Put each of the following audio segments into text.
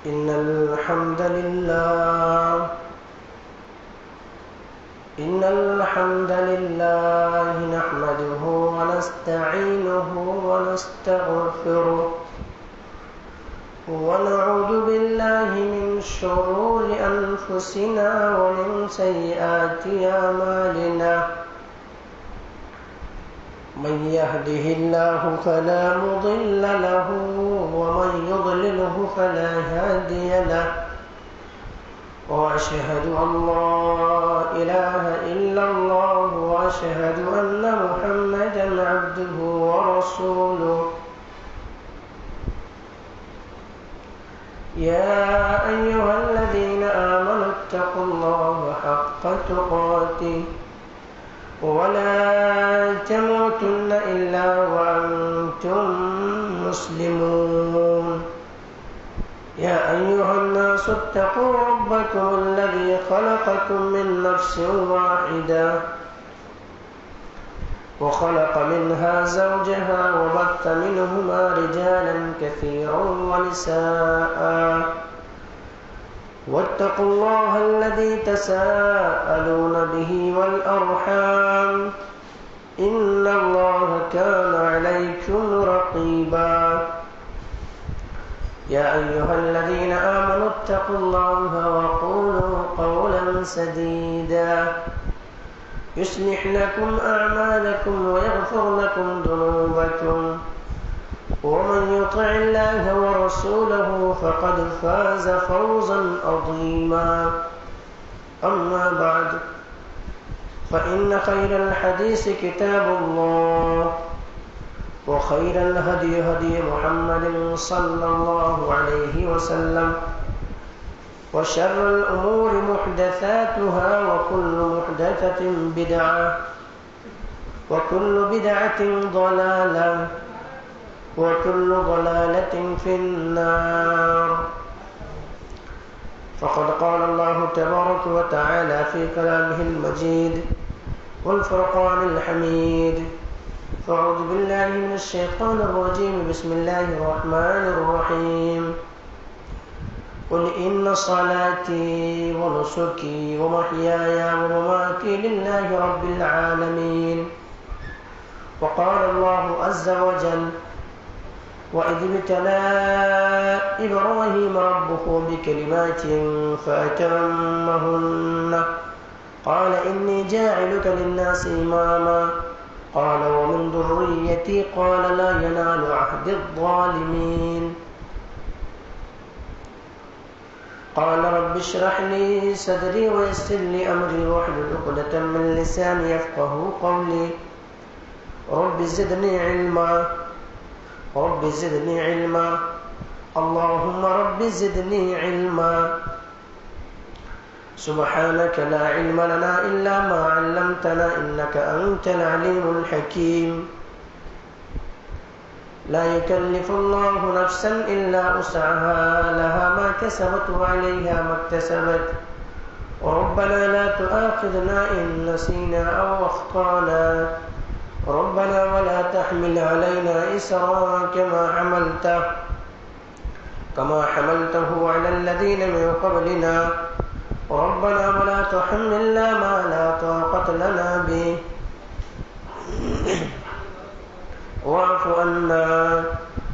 إن الحمد لله نحمده ونستعينه ونستغفره ونعوذ بالله من شرور أنفسنا ومن سيئات أعمالنا من يهده الله فلا مضل له ومن يضلله فلا هادي له وأشهد أن لا إله إلا الله وأشهد أن محمدا عبده ورسوله يا أيها الذين آمنوا اتقوا الله حق تقاته ولا تموتن إلا وأنتم مسلمون يا أيها الناس اتقوا ربكم الذي خلقكم من نفس واحدة وخلق منها زوجها وبث منهما رجالا كثيرا ونساء واتقوا الله الذي تساءلون به والأرحام إن الله كان عليكم رقيبا يا أيها الذين آمنوا اتقوا الله وقولوا قولا سديدا يصلح لكم أعمالكم ويغفر لكم ذنوبكم ومن يطع الله ورسوله فقد فاز فوزا عظيما أما بعد فإن خير الحديث كتاب الله وخير الهدي هدي محمد صلى الله عليه وسلم وشر الأمور محدثاتها وكل محدثة بدعة وكل بدعة ضلالة وكل ضلالة في النار فقد قال الله تبارك وتعالى في كلامه المجيد والفرقان الحميد فأعوذ بالله من الشيطان الرجيم بسم الله الرحمن الرحيم قل إن صلاتي ونسكي ومحياي ومماتي لله رب العالمين وقال الله عز وجل وإذ ابتلى إبراهيم ربه بكلمات فأتمهن قال إني جاعلك للناس إماما قال ومن ذريتي قال لا ينال عهد الظالمين قال رب اشرح لي صدري ويسر لي أمري واحلل عقدة من لساني يفقهوا قولي رب زدني علما رب زدني علما اللهم رب زدني علما سبحانك لا علم لنا إلا ما علمتنا إنك أنت العليم الحكيم لا يكلف الله نفسا إلا وسعها لها ما كسبت وعليها ما اكتسبت ربنا لا تؤاخذنا إن نسينا أو أخطأنا ربنا ولا تحمل علينا إسرا كما حملته على الذين من قبلنا ربنا ولا تحملنا ما لا طاقة لنا به واعف عنا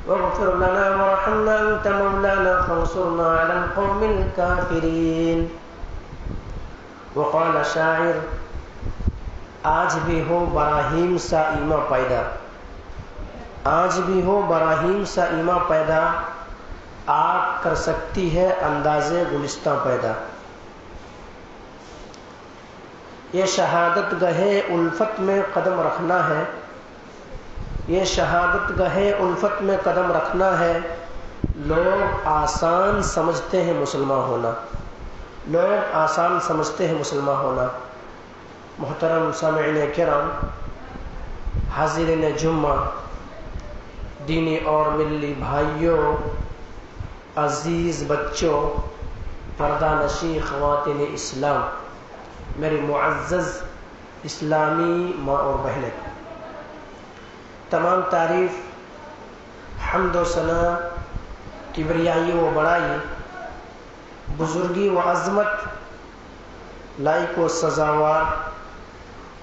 واغفر لنا وارحمنا أنت مولانا فانصرنا على القوم الكافرين وقال شاعر آج بھی ہو براہیم سا ایما پیدا آج بھی ہو براہیم سا ایما پیدا آگ کر سکتی ہے انداز گلستہ پیدا یہ شہادت گہے الفت میں قدم رکھنا ہے یہ شہادت گہے الفت میں قدم رکھنا ہے لوگ آسان سمجھتے ہیں مسلمان ہونا لوگ آسان سمجھتے ہیں مسلمان ہونا محترم سامعین کرام حاضرین جمعہ دینی اور ملی بھائیوں عزیز بچوں پردہ نشین خواتین اسلام میری معزز اسلامی ماں اور بہنیں تمام تعریف حمد و ثنا کبریائی و بڑائی بزرگی و عظمت، لائق و سزاوار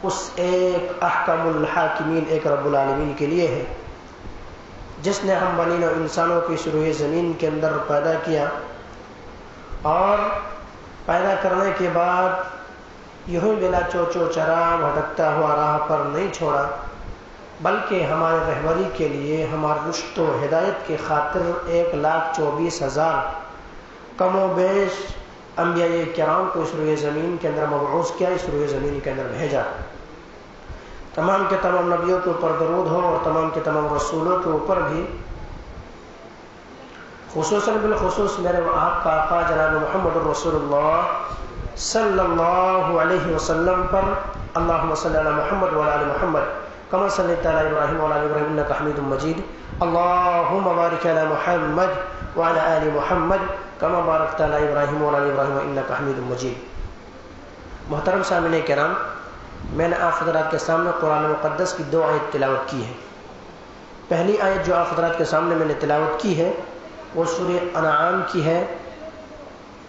اس ایک احکم الحاکمین ایک رب العالمین کے لیے ہے جس نے ہم بنی نوع انسانوں کی شروع زمین کے اندر پیدا کیا، اور پیدا کرنے کے بعد یوں بلا چوچو چرا بھٹکتا ہوا راہ پر نہیں چھوڑا، بلکہ ہمارے رہبری کے لیے، ہمارے رشد و ہدایت کی خاطر 1,24,000 کم و بیش انبیاء کرام کو اس روئے زمین کے اندر مبعوث کیا، اس روئے زمین کے اندر بھیجا۔ تمام کے تمام نبیوں کے اوپر درود ہو، اور تمام کے تمام رسولوں کے اوپر بھی، خصوصاً بالخصوص میرے آپ کا آقا جناب محمد رسول اللہ صلی اللہ علیہ وسلم پر، اللہم صلی علی محمد وعلی آل محمد کما صلیت علی ابراہیم وعلی آل ابراہیم انک حمید مجید، اللہم بارک علی محمد وعلی آل محمد کما بارکت علی ابراہیم وعلی آل ابراہیم انک حمید مجید۔ محترم سامعین کرام، میں نے آپ حضرات کے سامنے قرآن مقدس کی 2 آیت تلاوت کی ہے۔ پہلی آیت جو آپ حضرات کے سامنے میں نے تلاوت کی ہے وہ سورہ انعام کی ہے،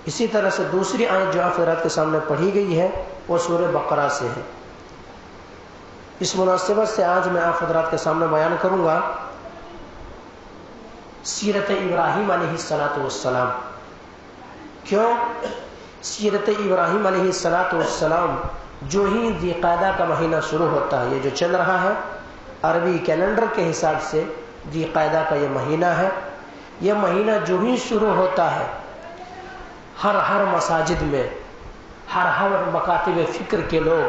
اسی طرح سے دوسری آیت جو آپ حضرات کے سامنے پڑھی گئی ہے وہ سورہ بقرہ سے ہے۔ اس مناسبت سے آج میں آپ حضرات کے سامنے بیان کروں گا سیرت ابراہیم علیہ السلام۔ کیوں؟ سیرت ابراہیم علیہ السلام جو ہی ذی قعدہ کا مہینہ شروع ہوتا ہے، یہ جو چل رہا ہے عربی کیلنڈر کے حساب سے ذی قعدہ کا یہ مہینہ ہے، یہ مہینہ جو ہی شروع ہوتا ہے ہر مساجد میں، ہر مکاتب فکر کے لوگ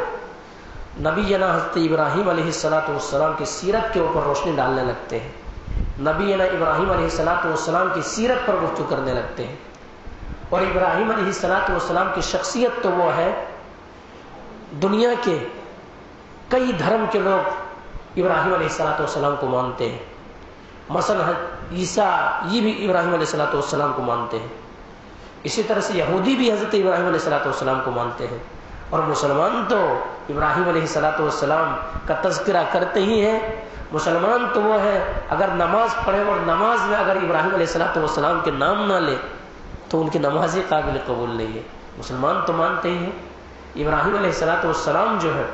نبی جنا حضرت ابراہیم علیہ السلام کی سیرت کے اوپر روشنی ڈالنے لگتے ہیں، نبی جنا ابراہیم علیہ السلام کی سیرت پر گفتگو کرنے لگتے ہیں۔ اور ابراہیم علیہ السلام کی شخصیت تو وہ ہے، دنیا کے کئی دھرم کے لوگ ابراہیم علیہ السلام کو مانتے ہیں، مثلا عیسیٰ یہ بھی ابراہیم علیہ السلام کو مانتے ہیں، اسی طرح سے یہودی بھی حضرت ابراہیم علیہ السلام کو مانتے ہیں، اور مسلمان تو ابراہیم علیہ السلام کا تذکرہ کرتے ہی ہیں۔ مسلمان تو وہ ہے اگر نماز پڑھے اور نماز میں اگر ابراہیم علیہ السلام کے نام نہ لے تو ان کی نماز ہی قابل قبول نہیں ہے۔ مسلمان تو مانتے ہی ہیں ابراہیم علیہ السلام جو ہے،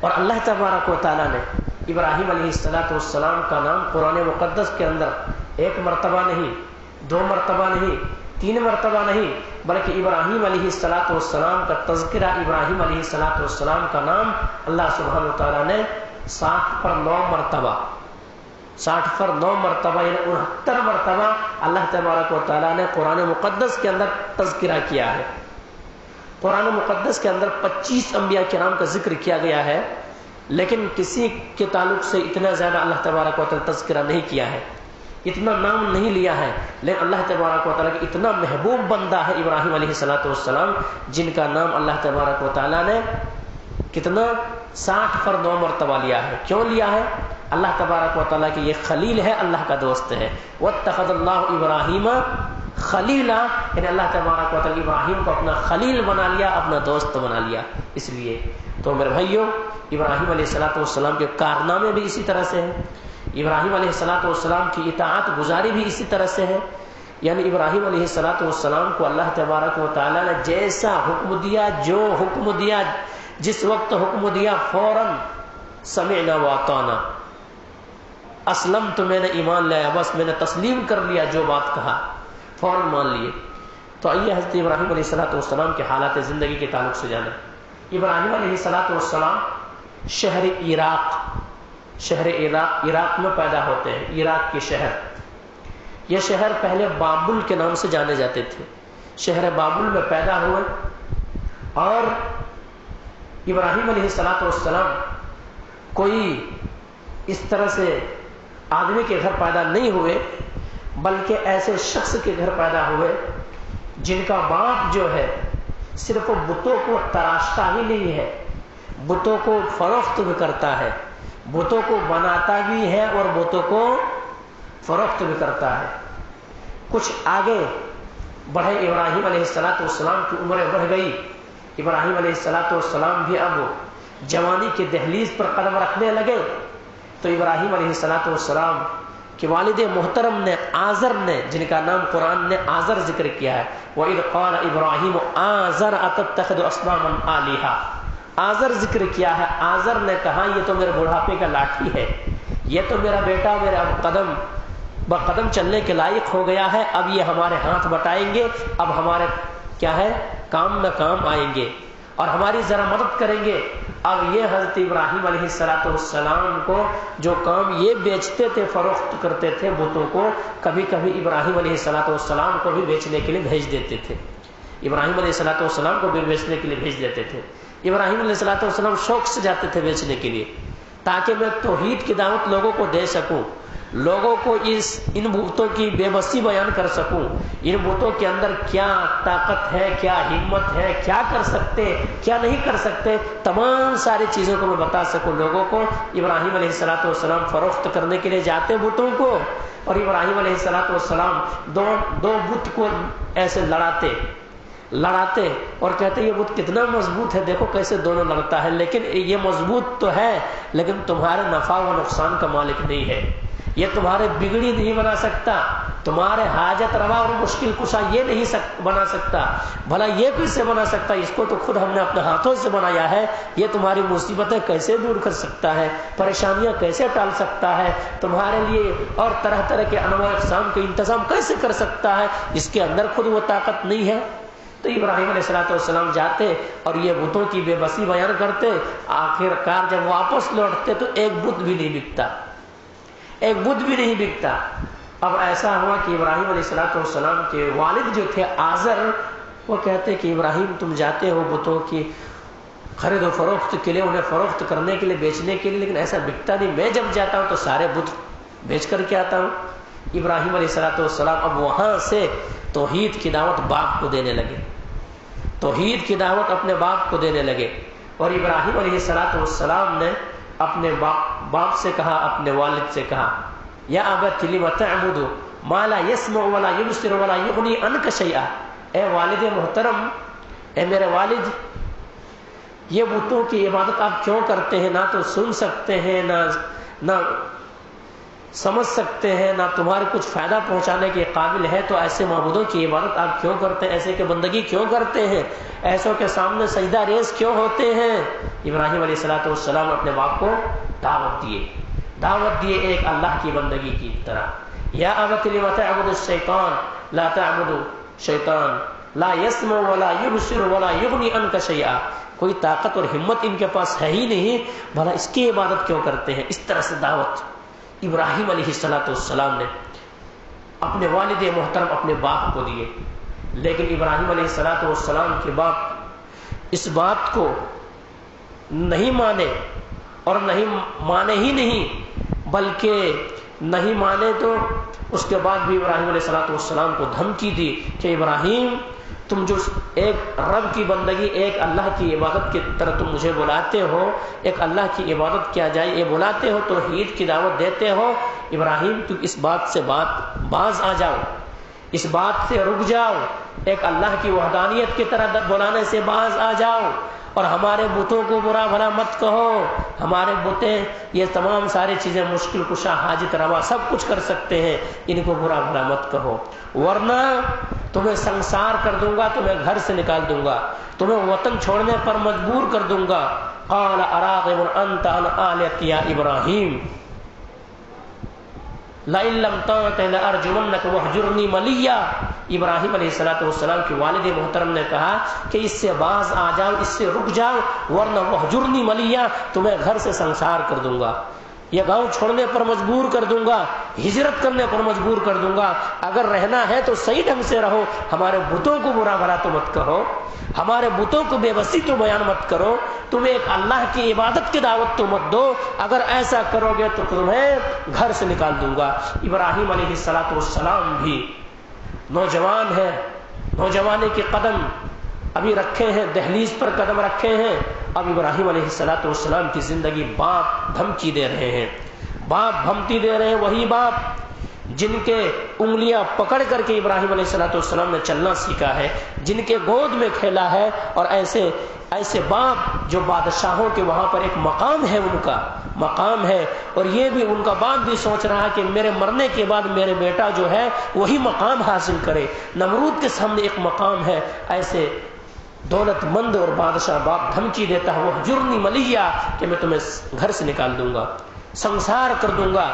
اور اللہ تبارک و تعالیٰ نے ابراہیم علیہ السلام کا نام قرآن مقدس کے اندر 1 مرتبہ نہیں، 2 مرتبہ نہیں، 3 مرتبہ نہیں، بلکہ ابراہیم علیہ السلام کا تذکرہ، ابراہیم علیہ السلام کا نام اللہ سبحانہ و تعالیٰ نے 60 پر 9 مرتبہ یعنی 69 مرتبہ اللہ تبارک و تعالیٰ نے قرآن مقدس کے اندر تذکرہ کیا ہے۔ قرآن مقدس کے اندر 25 انبیاء کرام کا ذکر کیا گیا ہے، لیکن کسی کے تعلق سے اتنا زیادہ اللہ تبارک و تعالیٰ تذکرہ نہیں کیا ہے، اتنا نام نہیں لیا ہے، لیکن اللہ تبارک و تعالیٰ کی اتنا محبوب بندہ ہے ابراہیم علیہ السلام، جن کا نام اللہ تبارک و تعالیٰ نے کتنا 60 پر 9 مرتبہ لیا ہے۔ کیوں لیا ہے؟ اللہ تبارک و تعالیٰ کی یہ خلیل ہے، اللہ کا دوست ہے۔ وَاتَّخَذَ اللَّهُ إِبْرَاهِيمَ خلیلا، یعنی اللہ تبارک و تعالیٰ ابراہیم کو اپنا خلیل بنا لیا، اپنا دوست بنا لیا۔ اس لیے تو میرے بھائیوں، ابراہیم علیہ السلام کے کارنامے بھی اسی طرح سے ہیں، ابراہیم علیہ السلام کی اطاعت گزاری بھی اسی طرح سے ہے، یعنی ابراہیم علیہ السلام کو اللہ تبارک و تعالیٰ نے جیسا حکم دیا، جو حکم دیا، جس وقت حکم دیا، فوراً سمعنا واطعنا، اسلم تو میں نے ایمان لایا، بس میں نے تسلیم کر لیا، جو بات کہا فوراً مان لیے۔ تو آئیے حضرت ابراہیم علیہ السلام کے حالات زندگی کے تعلق سے جانیں۔ ابراہیم علیہ السلام شہر عراق میں پیدا ہوتے ہیں، عراق کے شہر، یہ شہر پہلے بابل کے نام سے جانے جاتے تھے، شہر بابل میں پیدا ہوئے، اور ابراہیم علیہ السلام کوئی اس طرح سے آدمی کے گھر پیدا نہیں ہوئے، بلکہ ایسے شخص کے گھر پیدا ہوئے جن کا باپ جو ہے صرف بتوں کو تراشتا ہی نہیں ہے، بتوں کو فروخت بھی کرتا ہے، بتوں کو بناتا بھی ہے اور بتوں کو فروخت بھی کرتا ہے۔ کچھ آگے بڑھے ابراہیم علیہ السلام کی عمریں بڑھ گئی، ابراہیم علیہ السلام بھی اب جوانی کے دہلیز پر قدم رکھنے لگے، تو ابراہیم علیہ السلام کہ والد محترم نے آزر نے، جن کا نام قرآن نے آزر ذکر کیا ہے، وَإِذْ قَالَ إِبْرَاهِيمُ آزَرَ أَتَتَّخِذُ أَصْنَامًا آلِهَةً، آزر ذکر کیا ہے۔ آزر نے کہا یہ تو میرے بڑھاپے کا لاٹھی ہے، یہ تو میرا بیٹا میرے اب قدم بقدم چلنے کے لائق ہو گیا ہے، اب یہ ہمارے ہاتھ بٹائیں گے، اب ہمارے کیا ہے کام میں کام آئیں گے اور ہماری ذرا مدد کریں گے۔ اب یہ حضرت ابراہیم علیہ السلام کو جو کام یہ بیچتے تھے، فروخت کرتے تھے بتوں کو، کبھی کبھی ابراہیم علیہ السلام کو بھی بیچنے کے لیے بھیج دیتے تھے، ابراہیم علیہ السلام کو بھی بیچنے کے لیے بھیج دیتے تھے۔ ابراہیم علیہ السلام شوق سے جاتے تھے بیچنے کے لیے، تاکہ میں توحید کی دعوت لوگوں کو دے سکوں، لوگوں کو ان بتوں کی بے بسی بیان کر سکوں، ان بتوں کے اندر کیا طاقت ہے، کیا ہمت ہے، کیا کر سکتے کیا نہیں کر سکتے، تمام ساری چیزوں کو میں بتا سکوں لوگوں کو۔ ابراہیم علیہ السلام فروخت کرنے کے لیے جاتے بتوں کو، اور ابراہیم علیہ السلام دو بت کو ایسے لڑاتے اور کہتے یہ بت کتنا مضبوط ہے، دیکھو کیسے دونوں لڑتا ہے، لیکن یہ مضبوط تو ہے لیکن تمہارے نفع و نقصان کا مالک نہیں ہے، یہ تمہارے بگڑی نہیں بنا سکتا، تمہارے حاجت روا اور مشکل کشا یہ نہیں بنا سکتا، بھلا یہ کیسے بنا سکتا، اس کو تو خود ہم نے اپنے ہاتھوں سے بنایا ہے، یہ تمہاری مصیبتیں کیسے دور کر سکتا ہے، پریشانیاں کیسے ٹال سکتا ہے، تمہارے لیے اور طرح طرح کے انواع اقسام کے انتظام کیسے کر سکتا ہے، اس کے اندر خود وہ طاقت نہیں ہے۔ تو ابراہیم علیہ السلام جاتے اور یہ بتوں کی بے بسی بیان کرتے، آخر کار جب واپس لوٹتے تو ایک بت بھی نہیں بکتا۔ اب ایسا ہوا کہ ابراہیم علیہ السلام کے والد جو تھے آزر، وہ کہتے کہ ابراہیم تم جاتے ہو بتوں کی خرید و فروخت کے لیے، انہیں فروخت کرنے کے لیے، بیچنے کے لیے، لیکن ایسا بکتا نہیں، میں جب جاتا ہوں تو سارے بت بیچ کر کے آتا ہوں۔ ابراہیم علیہ السلام اب وہاں سے توحید کی دعوت باپ کو دینے لگے، توحید کی دعوت اپنے باپ کو دینے لگے، اور ابراہیم علیہ السلام نے اپنے باپ سے کہا، اپنے والد سے کہا، یا ابت لم تعبد ما لا يسمع ولا يبصر ولا يغني عنك شيئا، اے والد محترم، اے میرے والد، یہ بتوں کی عبادت آپ کیوں کرتے ہیں؟ نہ تو سن سکتے ہیں، نہ سمجھ سکتے ہیں، نہ تمہارے کچھ فائدہ پہنچانے کے قابل ہے، تو ایسے معبودوں کی عبادت آپ کیوں کرتے ہیں؟ ایسے کہ بندگی کیوں کرتے ہیں؟ ایسوں کے سامنے سجدہ ریز کیوں ہوتے ہیں؟ ابراہیم علیہ السلام اپنے باپ کو دعوت دیے ایک اللہ کی بندگی کی طرح۔ یا ابت لم تعبد الشیطان لا تعبد شیطان لا يسمع ولا يبصر ولا يغني عنك شيئا، کوئی طاقت اور ہمت ان کے پاس ہے ہی نہیں، بھلا اس کی عبادت کیوں کرتے ہیں؟ اس طرح سے دعوت ابراہیم علیہ السلام نے اپنے والد محترم اپنے باپ کو دیے، لیکن ابراہیم علیہ السلام کے باپ اس بات کو نہیں مانے، اور نہیں مانے ہی نہیں، بلکہ نہیں مانے تو اس کے بعد بھی ابراہیم علیہ السلام کو دھمکی دی کہ ابراہیم تم جو ایک رب کی بندگی، ایک اللہ کی عبادت کی طرح تم مجھے بلاتے ہو، ایک اللہ کی عبادت کیا جائے یہ بلاتے ہو، توحید کی دعوت دیتے ہو، ابراہیم تم اس بات سے باز آ جاؤ، اس بات سے رک جاؤ، ایک اللہ کی وحدانیت کی طرح بلانے سے باز آ جاؤ، اور ہمارے بتوں کو برا بھلا مت کہو، ہمارے بتیں یہ تمام ساری چیزیں مشکل کشا حاجت روا سب کچھ کر سکتے ہیں، ان کو برا بھلا مت کہو، ورنہ تمہیں سنسار کر دوں گا، تمہیں گھر سے نکال دوں گا، تمہیں وطن چھوڑنے پر مجبور کر دوں گا۔ قال اراغب انت عن آلهتی یا ابراہیم لئن لم تنته لارجمنك واهجرني مليا، ابراہیم علیہ السلام کے والد محترم نے کہا کہ اس سے باز آ جاؤ، اس سے رک جاؤ، ورنہ واهجرني مليا، تمہیں گھر سے سنسار کر دوں گا، یہ گاؤں چھوڑنے پر مجبور کر دوں گا، ہجرت کرنے پر مجبور کر دوں گا، اگر رہنا ہے تو صحیح ڈھنگ سے رہو، ہمارے بتوں کو برا بھلا تو مت کہو، ہمارے بتوں کو بے بسی تو بیان مت کرو، تمہیں ایک اللہ کی عبادت کی دعوت تو مت دو، اگر ایسا کرو گے تو تمہیں گھر سے نکال دوں گا۔ ابراہیم علیہ السلام بھی نوجوان ہے، نوجوانے کے قدم ابھی رکھے ہیں، دہلیز پر قدم رکھے ہیں، اب ابراہیم علیہ السلام کی زندگی باپ دھمکی دے رہے ہیں، باپ دھمکی دے رہے ہیں، وہی باپ جن کے انگلیاں پکڑ کر کے ابراہیم علیہ السلام نے چلنا سیکھا ہے، جن کے گود میں کھیلا ہے، اور ایسے باپ جو بادشاہوں کے وہاں پر ایک مقام ہے، ان کا مقام ہے، اور یہ بھی ان کا باپ بھی سوچ رہا ہے کہ میرے مرنے کے بعد میرے بیٹا جو ہے وہی مقام حاصل کرے۔ نمرود کے سامنے ایک مقام ہے، ایسے دولت مند اور بادشاہ باپ دھمکی دیتا ہے، وہ ہجرنی ملیہ، کہ میں تمہیں گھر سے نکال دوں گا، سنسار کر دوں گا۔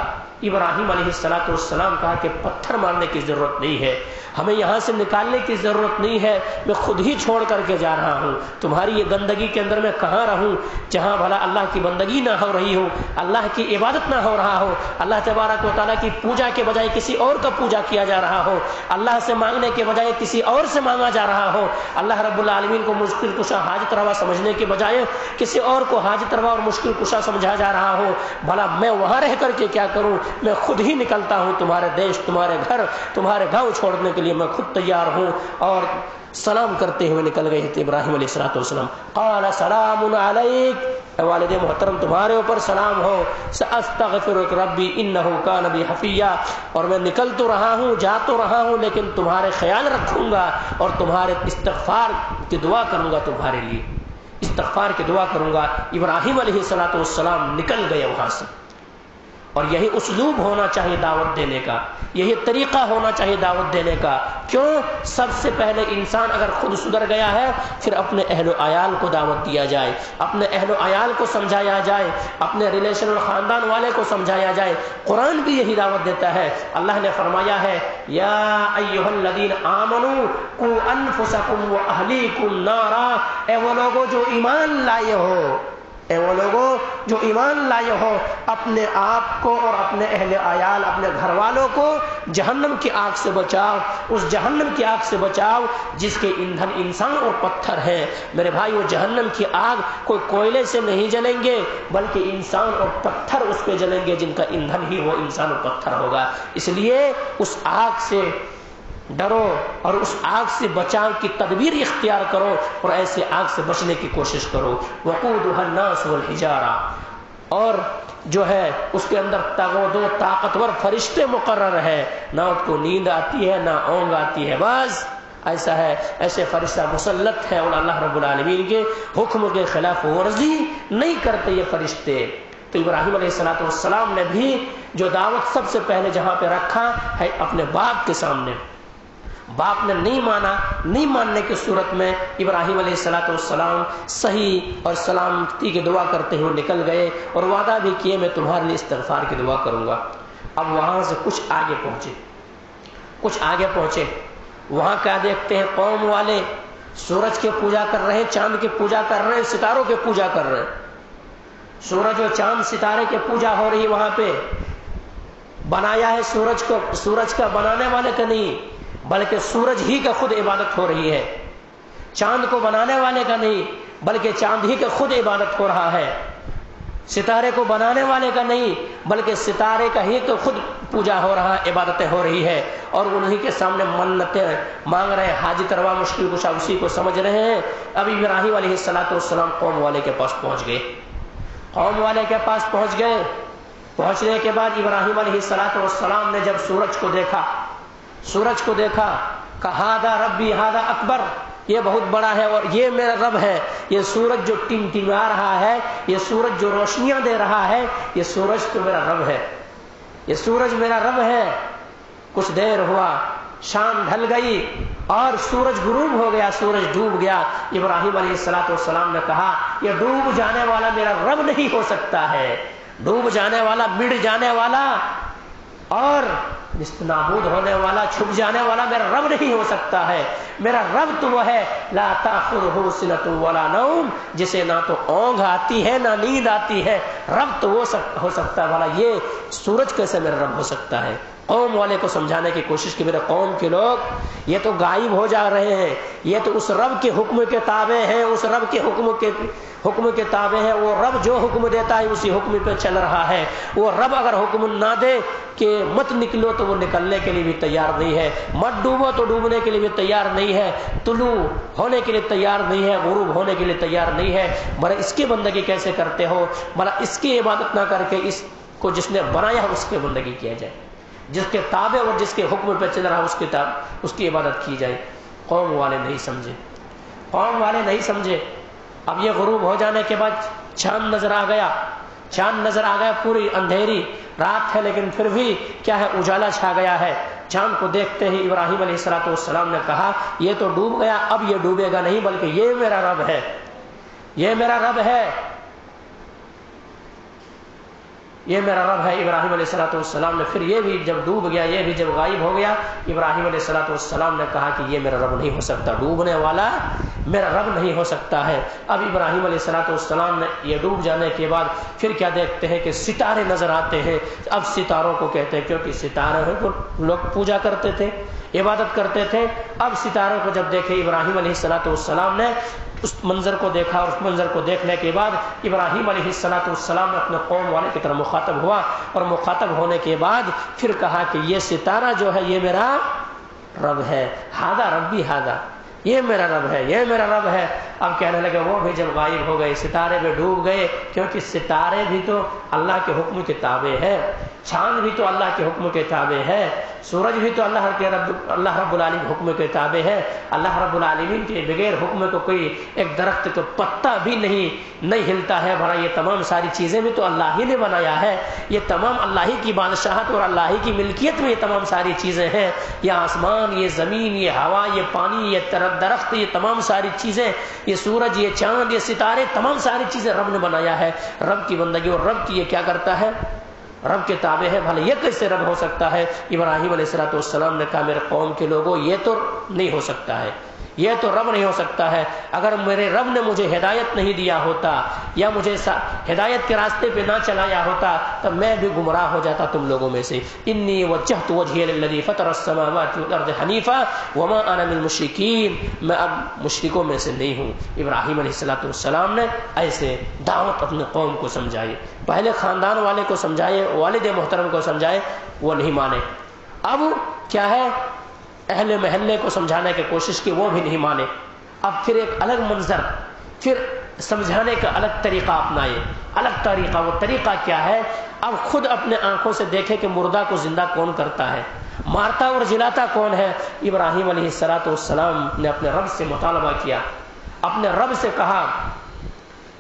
ابراہیم علیہ السلام کہا کہ پتھر مارنے کی ضرورت نہیں ہے، ہمیں یہاں سے نکالنے کی ضرورت نہیں ہے، میں خود ہی چھوڑ کر کے جا رہا ہوں، تمہاری یہ گندگی کے اندر میں کہاں رہوں جہاں بھلا اللہ کی بندگی نہ ہو رہی ہو، اللہ کی عبادت نہ ہو رہا ہو، اللہ تبارک و تعالیٰ کی پوجا کے بجائے کسی اور کا پوجا کیا جا رہا ہو، اللہ سے مانگنے کے بجائے کسی اور سے مانگا جا رہا ہو، اللہ رب العالمین کو مشکل کشا حاجت روا سمجھنے کے بجائے کسی اور کو حاجت روا اور مشکل کشا سمجھا جا رہا ہو، بھلا میں وہاں رہ کر کے کیا کروں، میں خود ہی نکلتا ہوں، تمہارے دیش، تمہارے گھر، تمہارے گاؤں چھوڑنے کے لیے میں خود تیار ہوں۔ اور سلام کرتے ہوئے نکل گئے تھے ابراہیم علیہ السلام۔ قال سلام علیک، اے والد محترم تمہارے اوپر سلام ہو، ساستغفرک ربی انہ کان بی حفیہ، اور میں نکل تو رہا ہوں، جا تو رہا ہوں، لیکن تمہارے خیال رکھوں گا اور تمہارے استغفار کی دعا کروں گا، تمہارے لیے استغفار کی دعا کروں گا۔ ابراہیم علیہ السلام نکل گئے وہاں سے، اور یہی اسلوب ہونا چاہیے دعوت دینے کا، یہی طریقہ ہونا چاہیے دعوت دینے کا۔ کیوں؟ سب سے پہلے انسان اگر خود سدھر گیا ہے، پھر اپنے اہل و عیال کو دعوت دیا جائے، اپنے اہل و عیال کو سمجھایا جائے، اپنے ریلیشن اور خاندان والے کو سمجھایا جائے۔ قرآن بھی یہی دعوت دیتا ہے، اللہ نے فرمایا ہے یا ایھا الذین آمنوا قوا انفسکم واہلیکم نارا، اے وہ لوگوں جو ایمان لائے ہو، اے وہ لوگوں جو ایمان لائے ہو، اپنے آپ کو اور اپنے اہل عیال، اپنے گھر والوں کو جہنم کی آگ سے بچاؤ، اس جہنم کی آگ سے بچاؤ جس کے ایندھن انسان اور پتھر ہیں۔ میرے بھائی، وہ جہنم کی آگ کوئی کوئلے سے نہیں جلیں گے، بلکہ انسان اور پتھر اس پہ جلیں گے، جن کا ایندھن ہی وہ انسان اور پتھر ہوگا۔ اس لیے اس آگ سے ڈرو اور اس آگ سے بچاؤ کی تدبیر اختیار کرو، اور ایسے آگ سے بچنے کی کوشش کرو۔ وقودها الناس والحجارہ، اور جو ہے اس کے اندر دو طاقتور فرشتے مقرر ہے، نہ اس کو نیند آتی ہے نہ اونگ آتی ہے، بس ایسا ہے، ایسے فرشتہ مسلط ہے، اور اللہ رب العالمین کے حکم کے خلاف ورزی نہیں کرتے یہ فرشتے۔ تو ابراہیم علیہ السلام نے بھی جو دعوت سب سے پہلے جہاں پہ رکھا ہے اپنے باپ کے سامنے، باپ نے نہیں مانا، نہیں ماننے کی صورت میں ابراہیم علیہ السلام صحیح اور سلامتی کی دعا کرتے ہوئے نکل گئے، اور وعدہ بھی کیے میں تمہارے لیے استغفار کی دعا کروں گا۔ اب وہاں سے کچھ آگے پہنچے، وہاں کیا دیکھتے ہیں؟ قوم والے سورج کی پوجا کر رہے ہیں، چاند کی پوجا کر رہے ہیں، ستاروں کی پوجا کر رہے ہیں۔ سورج اور چاند ستارے کی پوجا ہو رہی ہے، وہاں پہ بنایا ہے سورج کو، سورج کا بنانے والے کا نہیں، بلکہ سورج ہی کا خود عبادت ہو رہی ہے، چاند کو بنانے والے کا نہیں، بلکہ چاند ہی کا خود عبادت ہو رہا ہے، ستارے کو بنانے والے کا نہیں، بلکہ ستارے کا ہی تو خود پوجا ہو رہا ہے، عبادتیں ہو رہی ہے، اور انہی کے سامنے منتیں مانگ رہے ہیں، حاجت روا مشکل کشا اسی کو سمجھ رہے ہیں۔ اب ابراہیم علیہ السلام قوم والے کے پاس پہنچ گئے، قوم والے کے پاس پہنچ گئے۔ پہنچنے کے بعد ابراہیم علیہ السلام نے جب سورج کو دیکھا، کہا ہذا ربی ہذا اکبر، یہ بہت بڑا ہے اور یہ میرا رب ہے، یہ سورج جو ٹمٹما رہا ہے، یہ سورج جو روشنیاں دے رہا ہے، یہ سورج تو میرا رب ہے، یہ سورج میرا رب ہے۔ کچھ دیر ہوا، شام ڈھل گئی اور سورج غروب ہو گیا، سورج ڈوب گیا۔ ابراہیم علیہ السلام نے کہا یہ ڈوب جانے والا میرا رب نہیں ہو سکتا ہے، ڈوب جانے والا، مٹ جانے والا اور نابود ہونے والا، چھپ جانے والا میرا رب نہیں ہو سکتا ہے۔ میرا رب تو وہ ہے لا تأخذہ سنۃ ولا نوم، جسے نہ تو اونگ آتی ہے نہ نیند آتی ہے، رب تو وہ ہو سکتا ہے، بھلا یہ سورج کیسے میرا رب ہو سکتا ہے؟ قوم والے کو سمجھانے کی کوشش کی، میرے قوم کے لوگ یہ تو غائب ہو جا رہے ہیں، یہ تو اس رب کے حکم کے تابع ہیں، اس رب کے حکم کے تابع ہیں، وہ رب جو حکم دیتا ہے اسی حکم پہ چل رہا ہے۔ وہ رب اگر حکم نہ دے کہ مت نکلو تو وہ نکلنے کے لیے بھی تیار نہیں ہے، مت ڈوبو تو ڈوبنے کے لیے بھی تیار نہیں ہے، طلوع ہونے کے لیے تیار نہیں ہے، غروب ہونے کے لیے تیار نہیں ہے۔ بھلا اس کی بندگی کیسے کرتے ہو؟ بھلا اس کی عبادت نہ کر کے اس کو جس نے بنایا اس کی بندگی کیا جائے۔ جس کے تابع اور جس کے حکم پہ چل رہا اس کی عبادت کی جائے۔ قوم والے نہیں سمجھے، قوم والے نہیں سمجھے۔ اب یہ غروب ہو جانے کے بعد چاند نظر آ گیا، چاند نظر آ گیا، پوری اندھیری رات ہے لیکن پھر بھی کیا ہے، اجالا چھا گیا ہے۔ چاند کو دیکھتے ہی ابراہیم علیہ السلام نے کہا یہ تو ڈوب گیا، اب یہ ڈوبے گا نہیں بلکہ یہ میرا رب ہے، یہ میرا رب ہے، یہ میرا رب ہے۔ ابراہیم علیہ السلام نے پھر یہ بھی جب ڈوب گیا، یہ بھی جب غائب ہو گیا، ابراہیم علیہ السلام نے کہا کہ یہ میرا رب نہیں ہو سکتا، ڈوبنے والا میرا رب نہیں ہو سکتا ہے۔ اب ابراہیم علیہ السلام نے یہ ڈوب جانے کے بعد پھر کیا دیکھتے ہیں کہ ستارے نظر آتے ہیں۔ اب ستاروں کو کہتے ہیں کیونکہ ستارے کو لوگ پوجا کرتے تھے، عبادت کرتے تھے۔ اب ستاروں کو جب دیکھے ابراہیم علیہ السلام نے اس منظر کو دیکھا، اور اس منظر کو دیکھنے کے بعد ابراہیم علیہ السلام نے اپنے قوم والے کی طرف مخاطب ہوا، اور مخاطب ہونے کے بعد پھر کہا کہ یہ ستارہ جو ہے یہ میرا رب ہے، ہاذا ربی ہاذا، یہ میرا رب ہے، یہ میرا رب ہے۔ اب کہنے لگے وہ بھی جب غائب ہو گئے، ستارے میں ڈوب گئے، کیونکہ ستارے بھی تو اللہ کے حکم کے تابع ہے، چاند بھی تو اللہ کے حکم کے تابع ہے، سورج بھی تو اللہ رب العالمین حکم کے تابع ہے۔ اللہ رب العالمین کے بغیر حکم کو کوئی ایک درخت کو پتا بھی نہیں ہلتا ہے، بھلا یہ تمام ساری چیزیں بھی تو اللہ ہی نے بنایا ہے، یہ تمام اللہ ہی کی بادشاہت اور اللہ ہی کی ملکیت میں یہ تمام ساری چیزیں ہیں، یہ آسمان، یہ زمین، یہ ہوا، یہ پانی، یہ درخت، یہ تمام ساری چیزیں، یہ سورج، یہ چاند، یہ ستارے، تمام ساری چیزیں رب نے بنایا ہے۔ رب کی بندگی اور رب کی یہ کیا کرتا ہے، رب کے تابع ہے، بھلا یہ کیسے رب ہو سکتا ہے؟ ابراہیم علیہ السلام نے کہا میرے قوم کے لوگوں یہ تو نہیں ہو سکتا ہے، یہ تو رب نہیں ہو سکتا ہے۔ اگر میرے رب نے مجھے ہدایت نہیں دیا ہوتا یا مجھے ہدایت کے راستے پہ نہ چلایا ہوتا تو میں بھی گمراہ ہو جاتا تم لوگوں میں سے۔ انی وجہت وجہی للذی فطر السماوات والارض حنیفا وما انا من المشرکین، میں اب مشرکوں میں سے نہیں ہوں۔ ابراہیم علیہ السلام نے ایسے دعوت اپنے قوم کو سمجھائی، پہلے خاندان والے کو سمجھائے، والد محترم کو سمجھائے، وہ نہیں مانے۔ اب کیا ہے، اہل محلے کو سمجھانے کی کوشش کی، وہ بھی نہیں مانے۔ اب پھر ایک الگ منظر، پھر سمجھانے کا الگ طریقہ اپنائے، الگ طریقہ۔ وہ طریقہ کیا ہے؟ اب خود اپنے آنکھوں سے دیکھے کہ مردہ کو زندہ کون کرتا ہے، مارتا اور جلاتا کون ہے۔ ابراہیم علیہ السلام نے اپنے رب سے مطالبہ کیا، اپنے رب سے کہا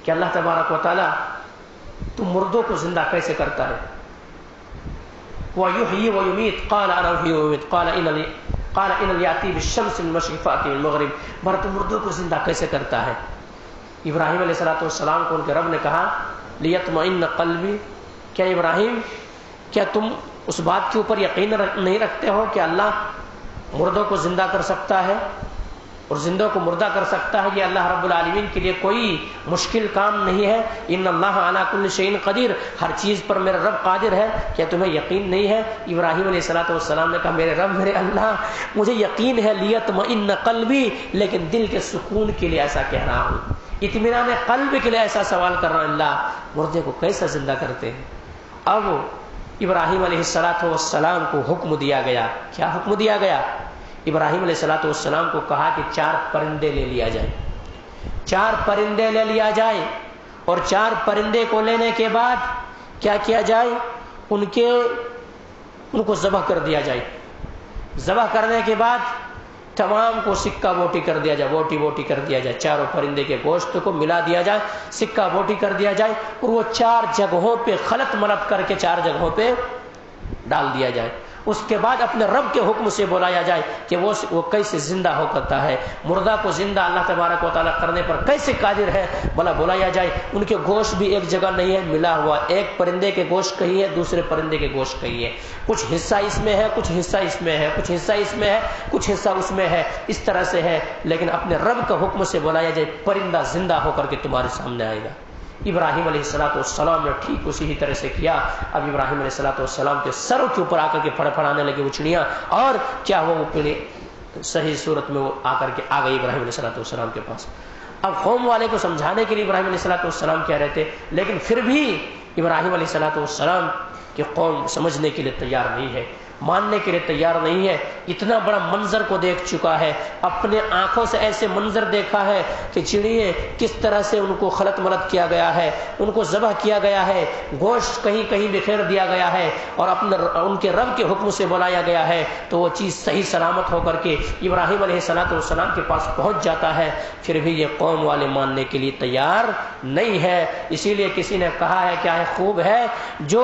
کہ اللہ تبارک و تعالی تو مردوں کو زندہ کیسے کرتا ہے؟ وَيُحْيِي وَيُمِيتُ قَالَ أَنَا أُحْيِي وَأُمِيتُ قال ان یاتی بالشمس من المشرق فاتی من المغرب، بھلا تو مردوں کو زندہ کیسے کرتا ہے؟ ابراہیم علیہ السلام کو ان کے رب نے کہا لیطمئن قلبی، کیا ابراہیم کیا تم اس بات کے اوپر یقین نہیں رکھتے ہو کہ اللہ مردوں کو زندہ کر سکتا ہے اور زندوں کو مردہ کر سکتا ہے؟ یہ اللہ رب العالمین کے لیے کوئی مشکل کام نہیں ہے۔ ان اللہ علی کل شیء قدیر، ہر چیز پر میرا رب قادر ہے، کیا تمہیں یقین نہیں ہے؟ ابراہیم علیہ السلام نے کہا میرے رب، میرے اللہ، مجھے یقین ہے، لیطمئن قلبی، لیکن دل کے سکون کے لیے ایسا کہہ رہا ہوں، اطمینان قلب کے لیے ایسا سوال کر رہا ہوں، اللہ مردے کو کیسے زندہ کرتے ہیں؟ اب ابراہیم علیہ السلام کو حکم دیا گیا، کیا حکم دیا گیا؟ ابراہیم علیہ السلام کو کہا کہ 4 پرندے لے لیا جائے، 4 پرندے لے لیا جائے، اور 4 پرندے کو لینے کے بعد کیا کیا جائے؟ ان کو ذبح کر دیا جائے۔ ذبح کرنے کے بعد تمام کو سکہ بوٹی کر دیا جائے، بوٹی کر دیا جائے، 4 پرندے کے گوشت کو ملا دیا جائے، سکہ بوٹی کر دیا جائے، اور وہ 4 جگہوں پہ خلط ملط کر کے 4 جگہوں پہ ڈال دیا جائے۔ اس کے بعد اپنے رب کے حکم سے بلایا جائے کہ وہ کیسے زندہ ہو کرتا ہے، مردہ کو زندہ اللہ تبارک و تعالیٰ کرنے پر کیسے قادر ہے، بلایا جائے۔ ان کے گوشت بھی ایک جگہ نہیں ہے، ملا ہوا، ایک پرندے کے گوشت کہیں ہے، دوسرے پرندے کے گوشت کہیں ہے، کچھ حصہ اس میں ہے، کچھ حصہ اس میں ہے، کچھ حصہ اس میں ہے، کچھ حصہ اس میں ہے، اس طرح سے ہے، لیکن اپنے رب کا حکم سے بلایا جائے، پرندہ زندہ ہو کر کے تمہارے سامنے آئے گا۔ ابراہیم علیہ السلام نے ٹھیک اسی ہی طرح سے کیا۔ اب ابراہیم علیہ السلام کے سروں کے اوپر آ کر کے پھڑپھڑانے لگے اچھڑیاں، اور کیا وہ پھر صحیح صورت میں وہ آ کر کے آ گئی ابراہیم علیہ السلام کے پاس۔ اب قوم والے کو سمجھانے کے لیے ابراہیم علیہ السلام کہہ رہے تھے، لیکن پھر بھی ابراہیم علیہ السلام کی قوم سمجھنے کے لیے تیار نہیں ہے۔ ماننے کے لیے تیار نہیں ہے۔ اتنا بڑا منظر کو دیکھ چکا ہے، اپنے آنکھوں سے ایسے منظر دیکھا ہے کہ چڑیے کس طرح سے ان کو خلط ملط کیا گیا ہے، ان کو ذبح کیا گیا ہے، گوشت کہیں کہیں بکھیر دیا گیا ہے، اور اپنے ان کے رب کے حکم سے بلایا گیا ہے، تو وہ چیز صحیح سلامت ہو کر کے ابراہیم علیہ السلام کے پاس پہنچ جاتا ہے، پھر بھی یہ قوم والے ماننے کے لیے تیار نہیں ہے۔ اسی لیے کسی نے کہا ہے کیا ہے خوب ہے جو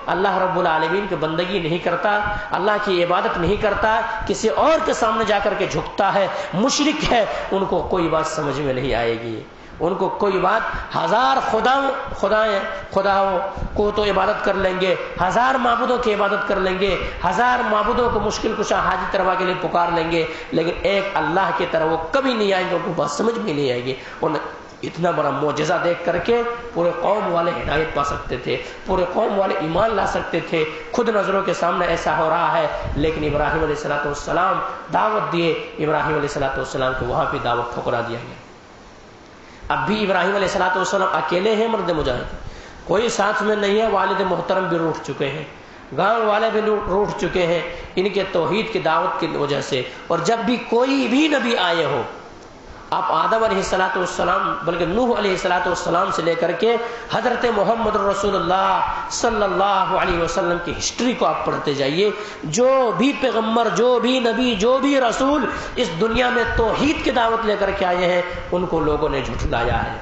اللہ رب العالمین کی بندگی نہیں کرتا، اللہ کی عبادت نہیں کرتا، کسی اور کے سامنے جا کر کے جھکتا ہے، مشرک ہے، ان کو کوئی بات سمجھ میں نہیں آئے گی، ان کو کوئی بات، ہزار خداؤں کو تو عبادت کر لیں گے، ہزار معبودوں کی عبادت کر لیں گے، ہزار معبودوں کو مشکل کشا حاجت روا کے لیے پکار لیں گے، لیکن ایک اللہ کی طرح وہ کبھی نہیں آئیں گے، ان کو بات سمجھ میں نہیں آئے گی۔ اتنا بڑا معجزہ دیکھ کر کے پورے قوم والے ہدایت پا سکتے تھے، پورے قوم والے ایمان لا سکتے تھے، خود نظروں کے سامنے ایسا ہو رہا ہے، لیکن ابراہیم علیہ السلام دعوت دیے، ابراہیم علیہ السلام کو وہاں پہ دعوت ٹھکرا دیا گیا۔ اب بھی ابراہیم علیہ السلام اکیلے ہیں مرد مجاہد، کوئی ساتھ میں نہیں ہے، والد محترم بھی روٹھ چکے ہیں، گاؤں والے بھی روٹھ چکے ہیں ان کے توحید کی دعوت کی وجہ سے۔ اور جب بھی کوئی بھی نبی آئے ہو، آپ آدم علیہ السلام بلکہ نوح علیہ السلام سے لے کر کے حضرت محمد رسول اللہ صلی اللہ علیہ وسلم کی ہسٹری کو آپ پڑھتے جائیے، جو بھی پیغمبر، جو بھی نبی، جو بھی رسول اس دنیا میں توحید کی دعوت لے کر کے آئے ہیں، ان کو لوگوں نے جھٹلایا ہے،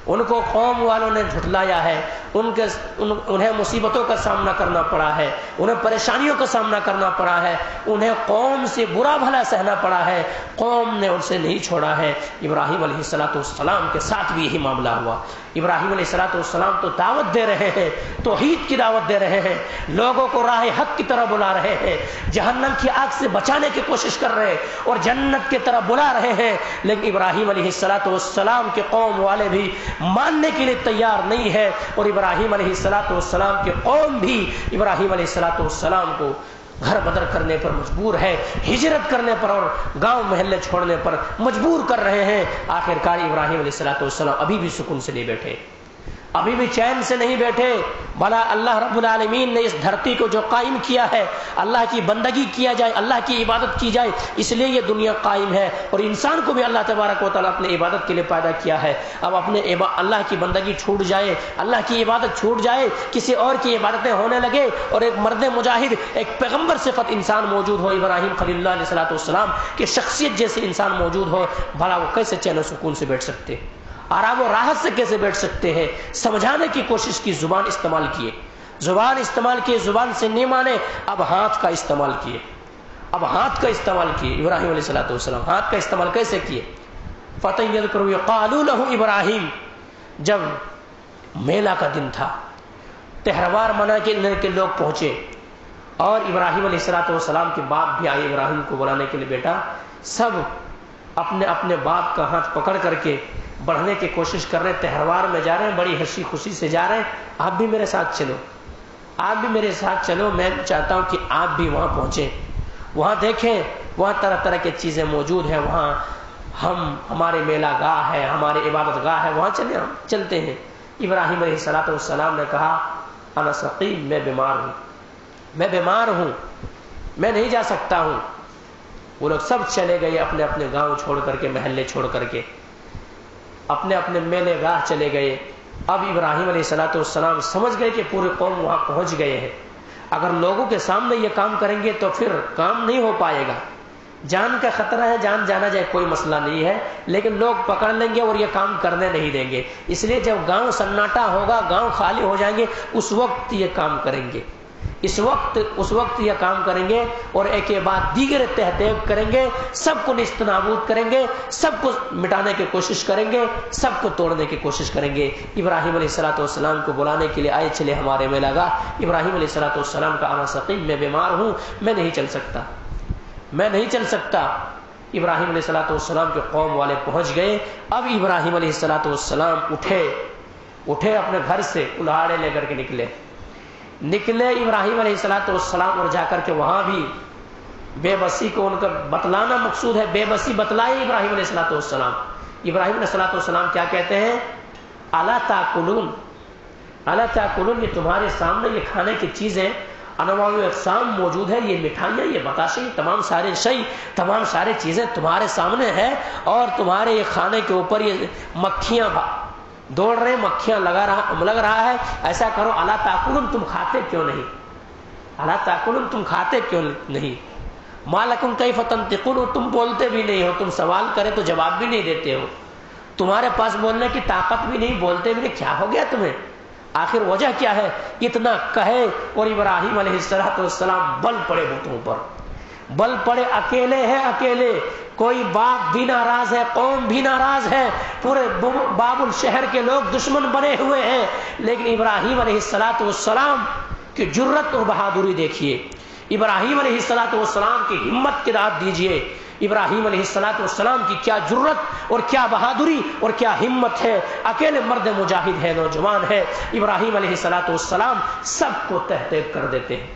ان کو قوم والوں نے جھٹلایا ہے، انہیں مصیبتوں کا سامنا کرنا پڑا ہے، انہیں پریشانیوں کا سامنا کرنا پڑا ہے، انہیں قوم سے برا بھلا سہنا پڑا ہے، قوم نے ان سے نہیں چھوڑا ہے۔ ابراہیم علیہ السلام کے ساتھ بھی یہی معاملہ ہوا۔ ابراہیم علیہ السلام تو دعوت دے رہے ہیں، توحید کی دعوت دے رہے ہیں، لوگوں کو راہ حق کی طرح بلا رہے ہیں، جہنم کی آگ سے بچانے کی کوشش کر رہے ہیں اور جنت کی طرح بلا رہے ہیں، لیکن ابراہیم علیہ السلام کے قوم والے بھی ماننے کے لیے تیار نہیں ہے، اور ابراہیم علیہ السلام کی قوم بھی ابراہیم علیہ السلام کو گھر بدر کرنے پر مجبور ہے، ہجرت کرنے پر اور گاؤں محلے چھوڑنے پر مجبور کر رہے ہیں۔ آخرکار ابراہیم علیہ السلام ابھی بھی سکون سے نہیں بیٹھے، ابھی بھی چین سے نہیں بیٹھے، بھلا اللہ رب العالمین نے اس دھرتی کو جو قائم کیا ہے، اللہ کی بندگی کیا جائے، اللہ کی عبادت کی جائے، اس لیے یہ دنیا قائم ہے، اور انسان کو بھی اللہ تبارک و تعالیٰ اپنے عبادت کے لیے پیدا کیا ہے۔ اب اپنے اللہ کی بندگی چھوٹ جائے، اللہ کی عبادت چھوٹ جائے، کسی اور کی عبادتیں ہونے لگے، اور ایک مرد مجاہد، ایک پیغمبر صفت انسان موجود ہو، ابراہیم خلیل اللہ علیہ السلام کی شخصیت جیسے انسان موجود ہو، بھلا وہ کیسے چین و سکون سے بیٹھ سکتے، آرام و راحت سے کیسے بیٹھ سکتے ہیں؟ سمجھانے کی کوشش کی، زبان استعمال کیے، زبان استعمال کیے، زبان سے نہیں مانے، اب ہاتھ کا استعمال کیے، اب ہاتھ کا استعمال کیے۔ ابراہیم علیہ السلام ہاتھ کا استعمال کیسے کیے؟ فتح یذکروا قالوا له ابراہیم، جب میلہ کا دن تھا، تہوار منا کے لوگ پہنچے، اور ابراہیم علیہ السلام کے باپ بھی آئے ابراہیم کو بلانے کے لیے، بیٹا، سب اپنے اپنے باپ کا ہاتھ پکڑ کر کے بڑھنے کی کوشش کر رہے ہیں، تہوار میں جا رہے ہیں، بڑی ہنسی خوشی سے جا رہے ہیں، آپ بھی میرے ساتھ چلو، آپ بھی میرے ساتھ چلو، میں چاہتا ہوں کہ آپ بھی وہاں پہنچیں، وہاں دیکھیں، وہاں طرح طرح کی چیزیں موجود ہیں، وہاں ہمارے میلہ گاہ ہے، ہمارے عبادت گاہ ہے، وہاں ہم چلتے ہیں۔ ابراہیم علیہ السلام نے کہا انا سقیم، میں بیمار ہوں، میں بیمار ہوں، میں نہیں جا سکتا ہوں۔ وہ لوگ سب چلے گئے، اپنے اپنے گاؤں چھوڑ کر کے، محلے چھوڑ کر کے اپنے اپنے میلے گاہ چلے گئے۔ اب ابراہیم علیہ السلام سمجھ گئے کہ پورے قوم وہاں پہنچ گئے ہیں، اگر لوگوں کے سامنے یہ کام کریں گے تو پھر کام نہیں ہو پائے گا، جان کا خطرہ ہے، جان جانا جائے کوئی مسئلہ نہیں ہے، لیکن لوگ پکڑ لیں گے اور یہ کام کرنے نہیں دیں گے، اس لیے جب گاؤں سناٹا ہوگا، گاؤں خالی ہو جائیں گے، اس وقت یہ کام کریں گے، اس وقت یہ کام کریں گے، اور ایک کے بعد دیگر تحقیق کریں گے، سب کو نیست نابود کریں گے، سب کو مٹانے کی کوشش کریں گے، سب کو توڑنے کی کوشش کریں گے۔ ابراہیم علیہ السلام کو بلانے کے لیے آئے، چلے ہمارے میلہ گاہ۔ ابراہیم علیہ السلام کا انا سقیم، میں بیمار ہوں، میں نہیں چل سکتا، میں نہیں چل سکتا۔ ابراہیم علیہ السلام کے قوم والے پہنچ گئے۔ اب ابراہیم علیہ السلام اٹھے اپنے گھر سے، کلاڑے لے کر کے نکلے ابراہیم علیہ السلام، اور جا کر کے وہاں بھی بے بسی کو ان کا بتلانا مقصود ہے، بے بسی بتلائے ابراہیم علیہ السلام۔ ابراہیم علیہ السلام کیا کہتے ہیں؟ الا تاکلون، الا تاکلون، یہ تمہارے سامنے یہ کھانے کی چیزیں انواع و اقسام موجود ہے، یہ مٹھائیاں، یہ بتاشے، تمام سارے شے، تمام سارے چیزیں تمہارے سامنے ہے، اور تمہارے یہ کھانے کے اوپر یہ مکھیاں دوڑ رہے، مکھیاں لگ رہا ہے، ایسا کرو الا تاکلون، تم کھاتے کیوں نہیں؟ الا تاکلون، تم کھاتے کیوں نہیں؟ ما لکم کیف تنطقون، تم بولتے بھی نہیں ہو، تم سوال کرے تو جواب بھی نہیں دیتے ہو، تمہارے پاس بولنے کی طاقت بھی نہیں، بولتے بھی نہیں، کیا ہو گیا تمہیں؟ آخر وجہ کیا ہے؟ اتنا کہے اور ابراہیم علیہ السلام بل پڑے بتوں پر، بل پڑے، اکیلے ہیں، اکیلے، کوئی باپ بھی ناراض ہے، قوم بھی ناراض ہے، پورے بابل شہر کے لوگ دشمن بنے ہوئے ہیں، لیکن ابراہیم علیہ السلام کی جرت اور بہادری دیکھیے، ابراہیم علیہ السلام کی ہمت کی داد دیجئے، ابراہیم علیہ السلام کی کیا جرت اور کیا بہادری اور کیا ہمت ہے، اکیلے مرد مجاہد ہے، نوجوان ہے، ابراہیم علیہ السلام سب کو تہہ تیگ کر دیتے ہیں،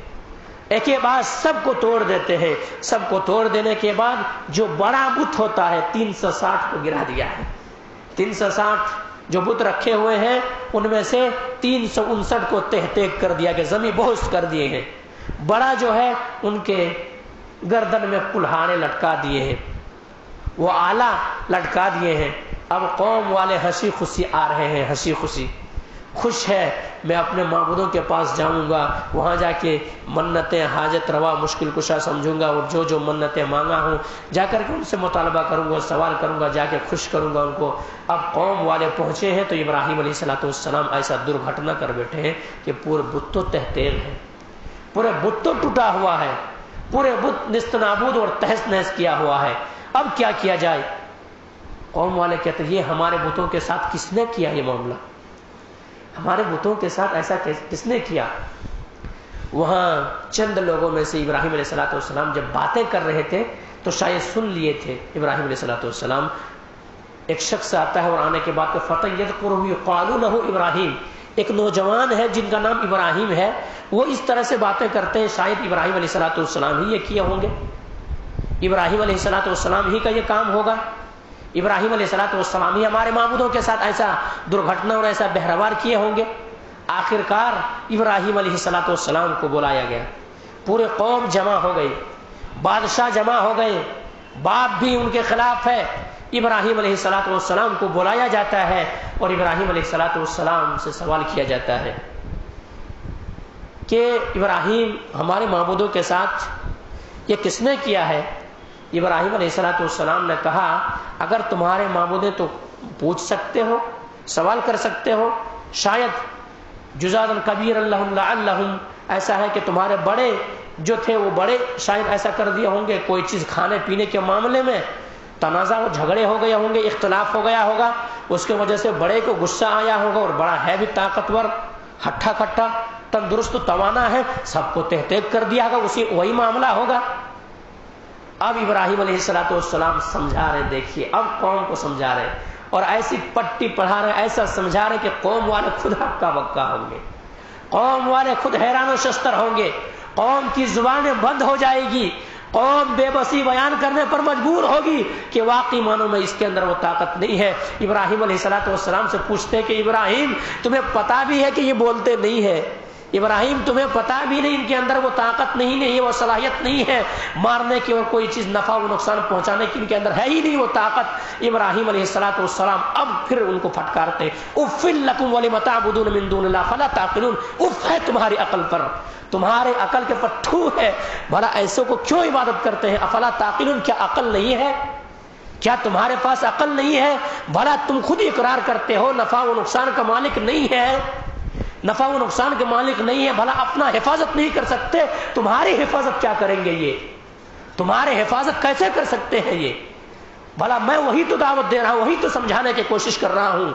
ایک کے بعد سب کو توڑ دیتے ہیں، سب کو توڑ دینے کے بعد جو بڑا بت ہوتا ہے 360 کو گرا دیا ہے، 360 جو بت رکھے ہوئے ہیں ان میں سے 359 کو تہہ تیگ کر دیا کہ زمین بوس کر دیے ہیں، بڑا جو ہے ان کے گردن میں کلہاڑے لٹکا دیے ہیں، وہ آلہ لٹکا دیے ہیں، اب قوم والے ہنسی خوشی آ رہے ہیں، ہنسی خوشی، خوش ہے، میں اپنے معبودوں کے پاس جاؤں گا، وہاں جا کے منتیں حاجت روا مشکل کشا سمجھوں گا، اور جو منتیں مانگا ہوں جا کر کے ان سے مطالبہ کروں گا، سوال کروں گا، جا کے خوش کروں گا ان کو۔ اب قوم والے پہنچے ہیں تو ابراہیم علیہ السلام ایسا درگھٹنا کر بیٹھے ہیں کہ پورے بت تو تہتیل ہے، پورے بت تو ٹوٹا ہوا ہے، پورے بت نست نابود اور تہس نہس کیا ہوا ہے، اب کیا کیا جائے؟ قوم والے کہتے ہیں یہ ہمارے بتوں کے ساتھ کس نے کیا یہ معاملہ؟ ہمارے بتوں کے ساتھ ایسا کس نے کیا؟ وہاں چند لوگوں میں سے ابراہیم علیہ السلام جب باتیں کر رہے تھے تو شاید سن لیے تھے ابراہیم علیہ السلام، ایک شخص آتا ہے اور آنے کے بعد فتى يذكره يقال له ابراہیم، ایک نوجوان ہے جن کا نام ابراہیم ہے، وہ اس طرح سے باتیں کرتے ہیں، شاید ابراہیم علیہ السلام ہی یہ کیے ہوں گے، ابراہیم علیہ السلام ہی کا یہ کام ہوگا، ابراہیم علیہ السلام ہی ہمارے معبودوں کے ساتھ ایسا درگھٹنا اور ایسا بہروار کیے ہوں گے۔ آخرکار ابراہیم علیہ السلام کو بلایا گیا، پورے قوم جمع ہو گئی، بادشاہ جمع ہو گئے، باپ بھی ان کے خلاف ہے، ابراہیم علیہ السلام کو بلایا جاتا ہے اور ابراہیم علیہ السلام سے سوال کیا جاتا ہے کہ ابراہیم ہمارے معبودوں کے ساتھ یہ کس نے کیا ہے؟ ابراہیم علیہ السلام نے کہا اگر تمہارے معبود ہیں تو پوچھ سکتے ہو، سوال کر سکتے ہو، شاید جزاً کبیر اللہ لعلہم، ایسا ہے کہ تمہارے بڑے جو تھے وہ بڑے شاید ایسا کر دیے ہوں گے، کوئی چیز کھانے پینے کے معاملے میں تنازع و جھگڑے ہو گئے ہوں گے، اختلاف ہو گیا ہوگا، اس کی وجہ سے بڑے کو غصہ آیا ہوگا، اور بڑا ہے بھی طاقتور، ہٹھا کٹھا تندرست توانا ہے، سب کو تہہ تیگ کر دیا ہوگا، وہی معاملہ ہوگا۔ اب ابراہیم علیہ السلام سمجھا رہے، دیکھیے اب قوم کو سمجھا رہے، اور ایسی پٹی پڑھا رہے، ایسا سمجھا رہے کہ قوم والے خود ہکا بکا ہوں گے، قوم والے خود حیران و شستر ہوں گے، قوم کی زبانیں بند ہو جائے گی، قوم بے بسی بیان کرنے پر مجبور ہوگی کہ واقعی معنوں میں اس کے اندر وہ طاقت نہیں ہے۔ ابراہیم علیہ السلام سے پوچھتے کہ ابراہیم تمہیں پتا بھی ہے کہ یہ بولتے نہیں ہے؟ ابراہیم تمہیں پتا بھی نہیں ان کے اندر وہ طاقت نہیں ہے، وہ صلاحیت نہیں ہے مارنے کی اور کوئی چیز نفع و نقصان پہنچانے کی ان کے اندر ہے ہی نہیں وہ طاقت۔ ابراہیم علیہ السلام اب پھر ان کو پھٹکارتے، اف لکم ولم تعبدون من دون اللہ فلا تعقلون، اف ہے تمہاری عقل پر، تمہارے عقل کے پر ٹھو ہے، بھلا ایسوں کو کیوں عبادت کرتے ہیں؟ افلا تعقلون، کیا عقل نہیں ہے؟ کیا تمہارے پاس عقل نہیں ہے؟ بھلا تم خود اقرار کرتے ہو نفع و نقصان کا مالک نہیں ہے، نفع و نقصان کے مالک نہیں ہے، بھلا اپنا حفاظت نہیں کر سکتے، تمہاری حفاظت کیا کریں گے یہ؟ تمہارے حفاظت کیسے کر سکتے ہیں یہ؟ بھلا میں وہی تو دعوت دے رہا ہوں، وہی تو سمجھانے کی کوشش کر رہا ہوں،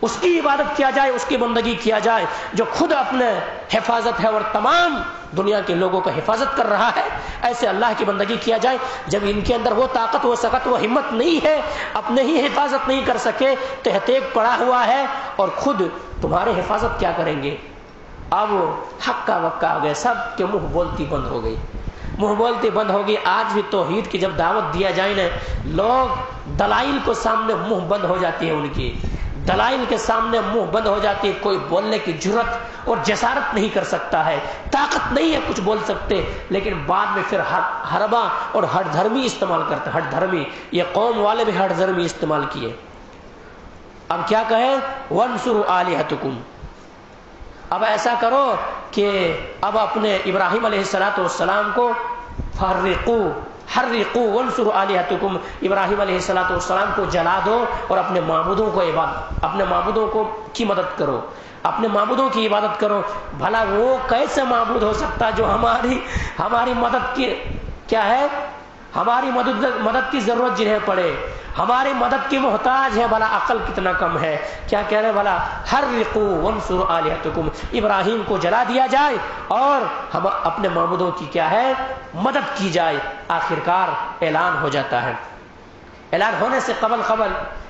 اس کی عبادت کیا جائے، اس کی بندگی کیا جائے جو خود اپنے حفاظت ہے اور تمام دنیا کے لوگوں کا حفاظت کر رہا ہے، ایسے اللہ کی بندگی کیا جائے۔ جب ان کے اندر وہ طاقت، وہ سخت، وہ ہمت نہیں ہے، اپنے ہی حفاظت نہیں کر سکے، تہتیگ پڑا ہوا ہے، اور خود تمہارے حفاظت کیا کریں گے؟ اب ہکا وکا ہو گئے، سب کے منہ بولتی بند ہو گئی، منہ بولتی بند ہوگی۔ آج بھی توحید کی جب دعوت دیا جائے نا، لوگ دلائل کو سامنے منہ بند ہو جاتی ہے ان کی، دلائل کے سامنے منہ بند ہو جاتی ہے، کوئی بولنے کی جرأت اور جسارت نہیں کر سکتا ہے، طاقت نہیں ہے کچھ بول سکتے، لیکن بعد میں پھر حربہ اور ہٹ دھرمی استعمال کرتے. ہٹ دھرمی، یہ قوم والے بھی ہٹ دھرمی استعمال کیے. اب کیا کہے؟ وَانْصُرُوا آلِهَتُكُمْ. اب ایسا کرو کہ اب اپنے ابراہیم علیہ السلام کو حرقوا وانصروا آلهتكم، ابراہیم علیہ السلام کو جلا دو اور اپنے معبودوں کو کی مدد کرو، اپنے معبودوں کی عبادت کرو. بھلا وہ کیسے معبود ہو سکتا جو ہماری مدد کی کیا ہے، ہماری مدد کی ضرورت جنہیں پڑے، ہماری مدد کی محتاج ہے. بھلا عقل کتنا کم ہے. کیا کہہ رہے؟ بھلا حرقوا وانصروا آلهتكم، ابراہیم کو جلا دیا جائے اور ہم اپنے معبودوں کی کیا ہے مدد کی جائے. آخرکار اعلان ہو جاتا ہے. اعلان ہونے سے قبل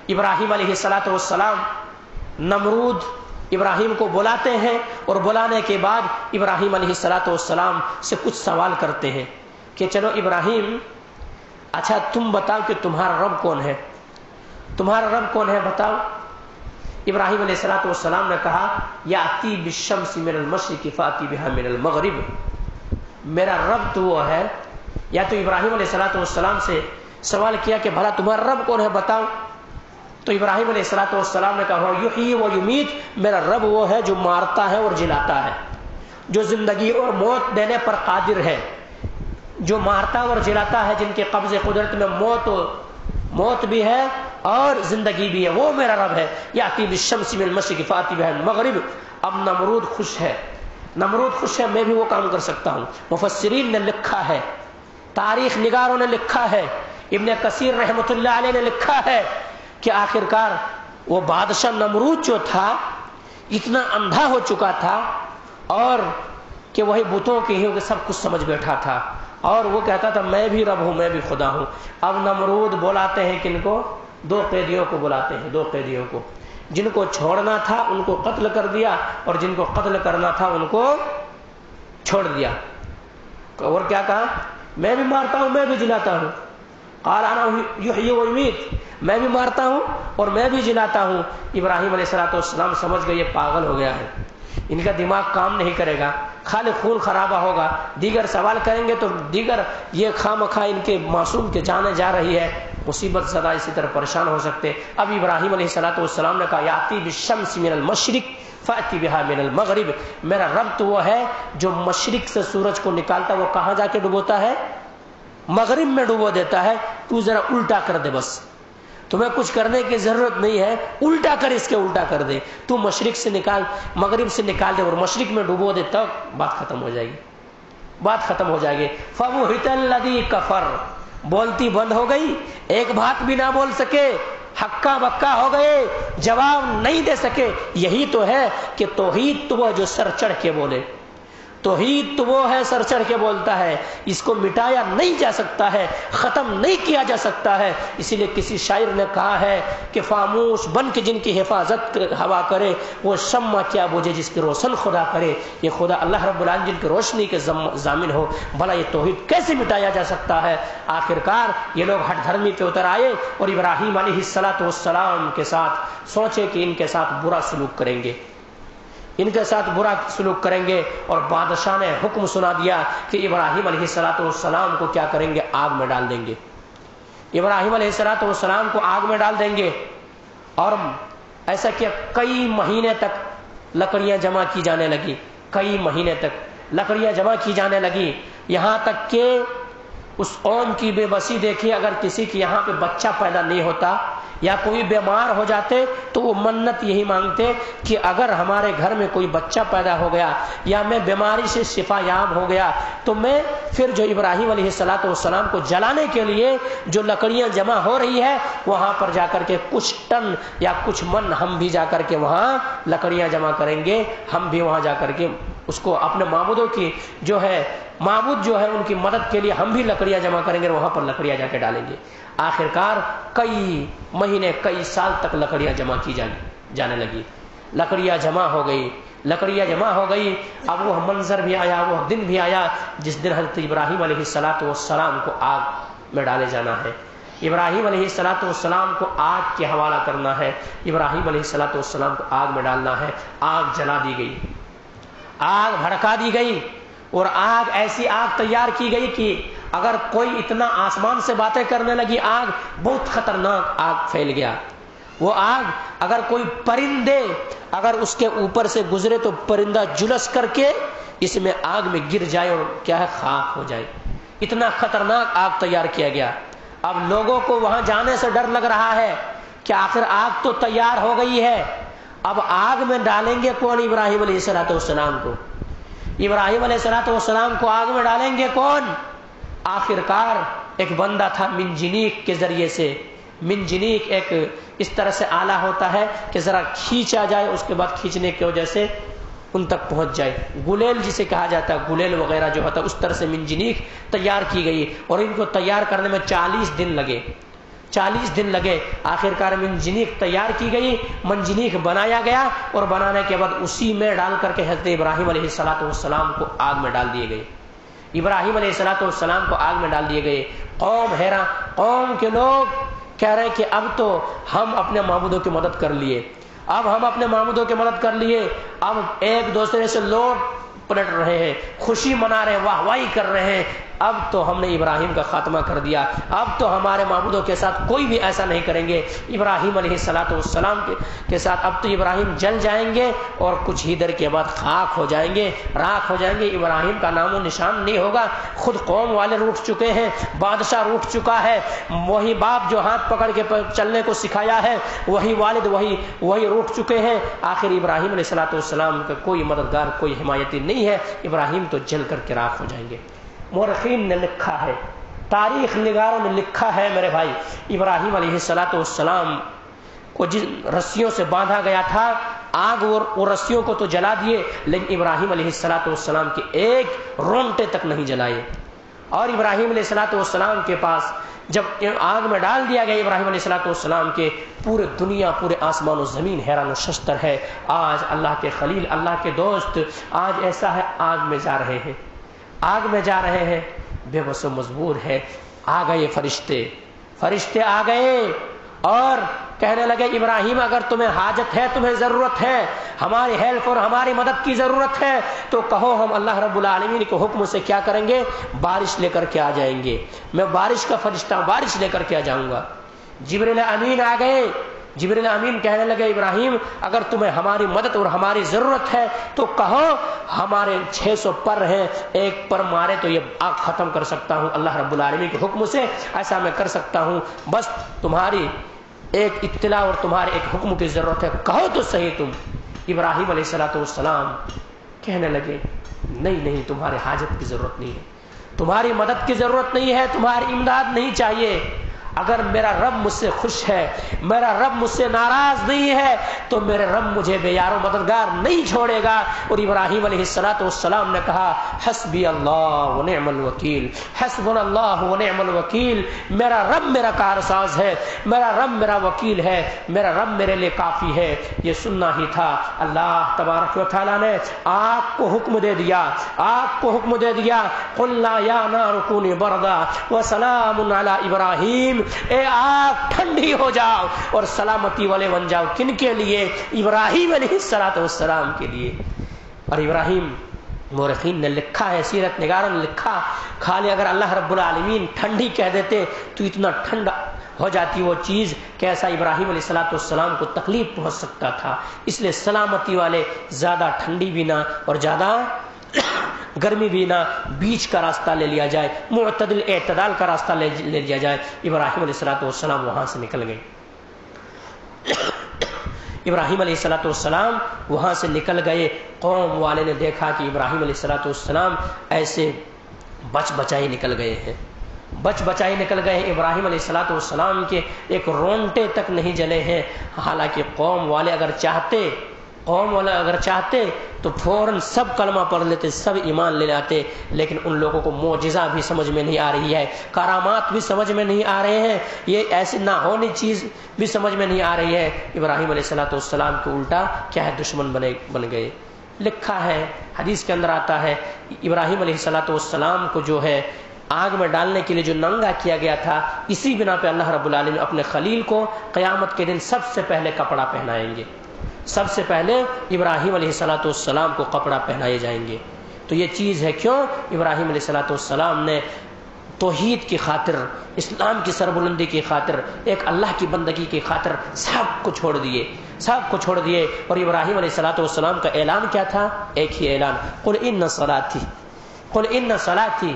ابراہیم علیہ السلام نمرود ابراہیم کو بلاتے ہیں اور بلانے کے بعد ابراہیم علیہ السلام سے کچھ سوال کرتے ہیں کہ چلو ابراہیم، اچھا تم بتاؤ کہ تمہارا رب کون ہے؟ تمہارا رب کون ہے بتاؤ. ابراہیم علیہ السلام نے کہا یاتی بالشمس من المشرق فاتی بها من المغرب. میرا رب تو وہ ہے. یا تو ابراہیم علیہ السلام سے سوال کیا کہ بھلا تمہارا رب کون ہے بتاؤ. تو ابراہیم علیہ السلام نے کہا یحیی و یمیت، میرا رب وہ ہے جو مارتا ہے اور جلاتا ہے، جو زندگی اور موت دینے پر قادر ہے، جو مارتا اور جلاتا ہے، جن کے قبض قدرت میں موت بھی ہے اور زندگی بھی ہے، وہ میرا رب ہے. یاتی بالشمس من المشرق فاتی بها المغرب. اب نمرود خوش ہے، میں بھی وہ کام کر سکتا ہوں. مفسرین نے لکھا ہے، تاریخ نگاروں نے لکھا ہے، ابن کثیر رحمۃ اللہ علیہ نے لکھا ہے کہ آخرکار وہ بادشاہ نمرود جو تھا اتنا اندھا ہو چکا تھا اور کہ وہی بتوں کے ہی سب کچھ سمجھ بیٹھا تھا اور وہ کہتا تھا میں بھی رب ہوں، میں بھی خدا ہوں. اب نمرود بلاتے ہیں کن کو؟ 2 قیدیوں کو بلاتے ہیں. 2 قیدیوں کو، جن کو چھوڑنا تھا ان کو قتل کر دیا اور جن کو قتل کرنا تھا ان کو چھوڑ دیا. اور کیا کہا؟ میں بھی مارتا ہوں، میں بھی جلاتا ہوں. قال انا یحیی و یمیت، میں بھی مارتا ہوں اور میں بھی جلاتا ہوں. ابراہیم علیہ السلام سمجھ گئے یہ پاگل ہو گیا ہے، ان کا دماغ کام نہیں کرے گا، خالی خون خرابہ ہوگا. دیگر سوال کریں گے تو دیگر یہ خواہ ان کے معصوم کے جانے جا رہی ہے، مصیبت زدہ اسی طرح پریشان ہو سکتے. اب ابراہیم علیہ السلام نے کہا یاتی بالشمس من المشرق فاتی بها من المغرب. میرا رب تو وہ ہے جو مشرق سے سورج کو نکالتا، وہ کہاں جا کے ڈبوتا ہے؟ مغرب میں ڈبو دیتا ہے. تو ذرا الٹا کر دے، بس تمہیں کچھ کرنے کی ضرورت نہیں ہے، الٹا کر، اس کے الٹا کر دے. تو مشرق سے نکال، مغرب سے نکال دے اور مشرق میں ڈبو دے، تب بات ختم ہو جائے گی. فَبُهِتَ الَّذِي كَفَرَ. بولتی بند ہو گئی، ایک بات بھی نہ بول سکے، ہکا بکا ہو گئے، جواب نہیں دے سکے. یہی تو ہے کہ توحید تو وہ جو سر چڑھ کے بولے، توحید تو وہ ہے سر چڑھ کے بولتا ہے، اس کو مٹایا نہیں جا سکتا ہے، ختم نہیں کیا جا سکتا ہے. اسی لیے کسی شاعر نے کہا ہے کہ خاموش بن کے جن کی حفاظت ہوا کرے، وہ شمع کیا بجھے جس کی روشن خدا کرے. یہ خدا اللہ رب العالمین جن کی روشنی کے ضامن ہو، بھلا یہ توحید کیسے مٹایا جا سکتا ہے. آخرکار یہ لوگ ہٹ دھرمی پہ اتر آئے اور ابراہیم علیہ السلام کے ساتھ سوچے کہ ان کے ساتھ برا سلوک کریں گے، ان کے ساتھ برا سلوک کریں گے. اور بادشاہ نے حکم سنا دیا کہ ابراہیم علیہ السلام کو کیا کریں گے؟ آگ میں ڈال دیں گے. ابراہیم علیہ السلام کو آگ میں ڈال دیں گے. اور ایسا کہ کئی مہینے تک لکڑیاں جمع کی جانے لگی، کئی مہینے تک لکڑیاں جمع کی جانے لگی، یہاں تک کہ اس قوم کی بے بسی دیکھی. اگر کسی کی یہاں پہ بچہ پیدا نہیں ہوتا یا کوئی بیمار ہو جاتے تو وہ منت یہی مانگتے کہ اگر ہمارے گھر میں کوئی بچہ پیدا ہو گیا یا میں بیماری سے شفا یاب ہو گیا تو میں پھر جو ابراہیم علیہ السلام کو جلانے کے لیے جو لکڑیاں جمع ہو رہی ہے وہاں پر جا کر کے کچھ ٹن یا کچھ من ہم بھی جا کر کے وہاں لکڑیاں جمع کریں گے. ہم بھی وہاں جا کر کے اس کو اپنے معبودوں کی جو ہے معبود جو ہے ان کی مدد کے لیے ہم بھی لکڑیاں جمع کریں گے، وہاں پر لکڑیاں جا کے ڈالیں گے. آخرکار کئی مہینے کئی سال تک لکڑیاں جمع کی جانے لگی. لکڑیاں جمع ہو گئی. اب وہ منظر بھی آیا، وہ دن بھی آیا جس دن حضرت ابراہیم علیہ السلام کو آگ میں ڈالے جانا ہے. ابراہیم علیہ السلام کو آگ کے حوالہ کرنا ہے، ابراہیم علیہ السلام کو آگ میں ڈالنا ہے۔ آگ جلا دی گئی، آگ بھڑکا دی گئی، اور آگ ایسی آگ تیار کی گئی کہ اگر کوئی اتنا آسمان سے باتیں کرنے لگی، آگ بہت خطرناک آگ پھیل گیا۔ وہ آگ اگر کوئی پرندے اگر اس کے اوپر سے گزرے تو پرندہ جلس کر کے اس میں آگ میں گر جائے اور کیا ہے خاک ہو جائے، اتنا خطرناک آگ تیار کیا گیا۔ اب لوگوں کو وہاں جانے سے ڈر لگ رہا ہے کہ آخر آگ تو تیار ہو گئی ہے، اب آگ میں ڈالیں گے کون ابراہیم علیہ السلام کو؟ ابراہیم علیہ السلام کو آگ میں ڈالیں گے کون؟ آخرکار ایک بندہ تھا منجنیق کے ذریعے سے، منجنیق ایک اس طرح سے آلہ ہوتا ہے کہ ذرا کھینچا جائے، اس کے بعد کھینچنے کی وجہ سے ان تک پہنچ جائے، گلیل جسے کہا جاتا ہے، گلیل وغیرہ جو ہوتا ہے، اس طرح سے منجنیق تیار کی گئی، اور ان کو تیار کرنے میں 40 دن لگے، 40 دن لگے۔ آخرکار منجنیق تیار کی گئی، منجنیق بنایا گیا، اور بنانے کے بعد اسی میں ڈال کر کے حضرت ابراہیم علیہ السلام کو آگ میں ڈال دیے گئے۔ ابراہیم علیہ السلام کو آگ میں ڈال دیے گئے۔ قوم حیران، قوم کے لوگ کہہ رہے ہیں کہ اب تو ہم اپنے معبودوں کی مدد کر لیے، اب ہم اپنے معبودوں کی مدد کر لیے، اب ایک دوسرے سے لوٹ پلٹ رہے ہیں، خوشی منا رہے ہیں، واہ واہی کر رہے ہیں، اب تو ہم نے ابراہیم کا خاتمہ کر دیا، اب تو ہمارے معبودوں کے ساتھ کوئی بھی ایسا نہیں کریں گے، ابراہیم علیہ السلام کے ساتھ اب تو ابراہیم جل جائیں گے اور کچھ ہی دیر کے بعد خاک ہو جائیں گے، راکھ ہو جائیں گے، ابراہیم کا نام و نشان نہیں ہوگا۔ خود قوم والے روٹھ چکے ہیں، بادشاہ روٹھ چکا ہے، وہی باپ جو ہاتھ پکڑ کے چلنے کو سکھایا ہے، وہی والد وہی روٹھ چکے ہیں۔ آخر ابراہیم علیہ السلام کا کوئی مددگار، کوئی حمایتی نہیں ہے، ابراہیم تو جل کر کے راکھ ہو جائیں گے۔ مورخین نے لکھا ہے، تاریخ نگاروں نے لکھا ہے میرے بھائی، ابراہیم علیہ السلام کو جن رسیوں سے باندھا گیا تھا، آگ اور رسیوں کو تو جلا دیے، لیکن ابراہیم علیہ السلام کے ایک رونٹے تک نہیں جلائے۔ اور ابراہیم علیہ السلام کے پاس جب آگ میں ڈال دیا گیا ابراہیم علیہ السلام کے، پورے دنیا، پورے آسمان و زمین حیران و ششدر ہے۔ آج اللہ کے خلیل، اللہ کے دوست آج ایسا ہے، آگ میں جا رہے ہیں، آگ میں جا رہے ہیں، بے بس و مجبور ہے۔ آ گئے فرشتے آ گئے اور کہنے لگے ابراہیم اگر تمہیں حاجت ہے، تمہیں ضرورت ہے، ہماری ہیلپ اور ہماری مدد کی ضرورت ہے تو کہو، ہم اللہ رب العالمین کے حکم سے کیا کریں گے؟ بارش لے کر کے آ جائیں گے، میں بارش کا فرشتہ بارش لے کر کے آ جاؤں گا۔ جبریل امین آ گئے، جبریل امین کہنے لگے ابراہیم اگر تمہیں ہماری مدد اور ہماری ضرورت ہے تو کہو، ہمارے 600 پر ہیں، ایک پر مارے تو یہ آگ ختم کر سکتا ہوں، اللہ رب العالمین کے حکم سے ایسا میں کر سکتا ہوں، بس تمہاری ایک اطلاع اور تمہارے ایک حکم کی ضرورت ہے، کہو تو صحیح تم۔ ابراہیم علیہ السلام کہنے لگے نہیں، تمہاری حاجت کی ضرورت نہیں ہے، تمہاری مدد کی ضرورت نہیں ہے، تمہاری امداد نہیں چاہیے۔ اگر میرا رب مجھ سے خوش ہے، میرا رب مجھ سے ناراض نہیں ہے تو میرے رب مجھے بے یار و مددگار نہیں چھوڑے گا۔ اور ابراہیم علیہ السلام نے کہا حسبی اللہ و نعم الوکیل، حسبنا اللہ و نعم الوکیل، میرا رب میرا کارساز ہے، میرا رب میرا وکیل ہے، میرا رب میرے لیے کافی ہے۔ یہ سننا ہی تھا۔ اللہ تبارک و تعالیٰ نے آگ کو حکم دے دیا، آگ کو حکم دے دیا، قلنا یا نار کونی بردا وسلام علی ابراہیم، اے آگ ٹھنڈی ہو جاؤ اور سلامتی والے بن جاؤ۔ کن کے لیے؟ ابراہیم علیہ السلام کے لیے۔ اور ابراہیم، مورخین نے لکھا ہے، سیرت نگاروں نے لکھا، خالی اگر اللہ رب العالمین ٹھنڈی کہہ دیتے تو اتنا ٹھنڈا ہو جاتی وہ چیز کہ ایسا ابراہیم علیہ السلام کو تکلیف پہنچ سکتا تھا۔ اس لیے سلامتی والے، زیادہ ٹھنڈی بھی نہ اور زیادہ گرمی بھی نہ، بیچ کا راستہ لے لیا جائے، معتدل اعتدال کا راستہ لے لیا جائے۔ ابراہیم علیہ السلام وہاں سے نکل گئے، ابراہیم علیہ السلام وہاں سے نکل گئے۔ قوم والے نے دیکھا کہ ابراہیم علیہ السلام ایسے بچ بچائی نکل گئے ہیں، بچ بچائی نکل گئے ہیں، ابراہیم علیہ السلام کے ایک رونٹے تک نہیں جلے ہیں۔ حالانکہ قوم والے اگر چاہتے تو فوراً سب کلمہ پڑھ لیتے، سب ایمان لے آتے، لیکن ان لوگوں کو معجزہ بھی سمجھ میں نہیں آ رہی ہے، کرامات بھی سمجھ میں نہیں آ رہے ہیں، یہ ایسی نہ ہونی چیز بھی سمجھ میں نہیں آ رہی ہے۔ ابراہیم علیہ السلام کے الٹا کیا ہے، دشمن بن گئے۔ لکھا ہے، حدیث کے اندر آتا ہے، ابراہیم علیہ السلام کو جو ہے آگ میں ڈالنے کے لیے جو ننگا کیا گیا تھا، اسی بنا پہ اللہ رب العالمین اپنے خلیل کو قیامت کے دن سب سے پہلے کپڑا پہنائیں گے. سب سے پہلے ابراہیم علیہ السلام کو کپڑا پہنائے جائیں گے. تو یہ چیز ہے کیوں ابراہیم علیہ السلام نے توحید کی خاطر، اسلام کی سربلندی کی خاطر، ایک اللہ کی بندگی کی خاطر سب کو چھوڑ دیے. اور ابراہیم علیہ السلام کا اعلان کیا تھا؟ ایک ہی اعلان، قل ان صلاتی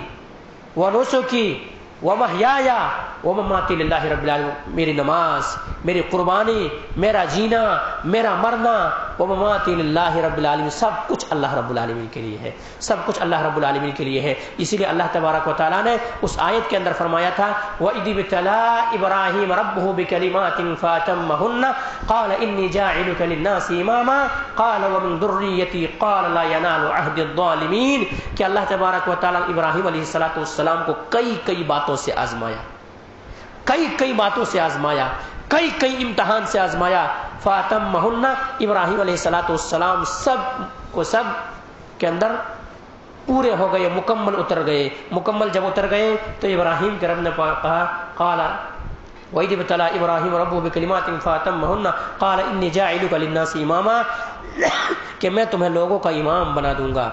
ونسکی ومحیایا ومماتی للہ رب العالمین. میری نماز، میری قربانی، میرا جینا، میرا مرنا، ومماتی للہ رب العالمین، سب کچھ اللہ رب العالمین کے لیے ہے. سب کچھ اللہ رب العالمین کے لیے ہے. اسی لیے اللہ تبارک و تعالیٰ نے اس آیت کے اندر فرمایا تھا وَإِذِ ابْتَلَىٰ إِبْرَاهِيمَ رَبُّهُ بِكَلِمَاتٍ فَأَتَمَّهُنَّ قَالَ إِنِّي جَاعِلُكَ لِلنَّاسِ إِمَامًا قَالَ وَمِن ذُرِّيَّتِي قَالَ لَا يَنَالُ عَهْدِ الظَّالِمِينَ. کہ اللہ تبارک و تعالیٰ ابراہیم علیہ السلام کو کئی باتوں سے آزمایا، کئی باتوں سے آزمایا، کئی امتحان سے آزمایا. فَأَتَمَّهُنَّ ابراہیم علیہ السلام سب کے اندر پورے ہو گئے، مکمل جب اتر گئے تو ابراہیم کے رب نے کہا قال وَإِذِ ابْتَلَىٰ إِبْرَاهِيمَ رَبُّهُ بِكَلِمَاتٍ فَأَتَمَّهُنَّ قَالَ إِنِّي جَاعِلُكَ لِلنَّاسِ إِمَامًا کہ میں تمہیں لوگوں کا امام بنا دوں گا.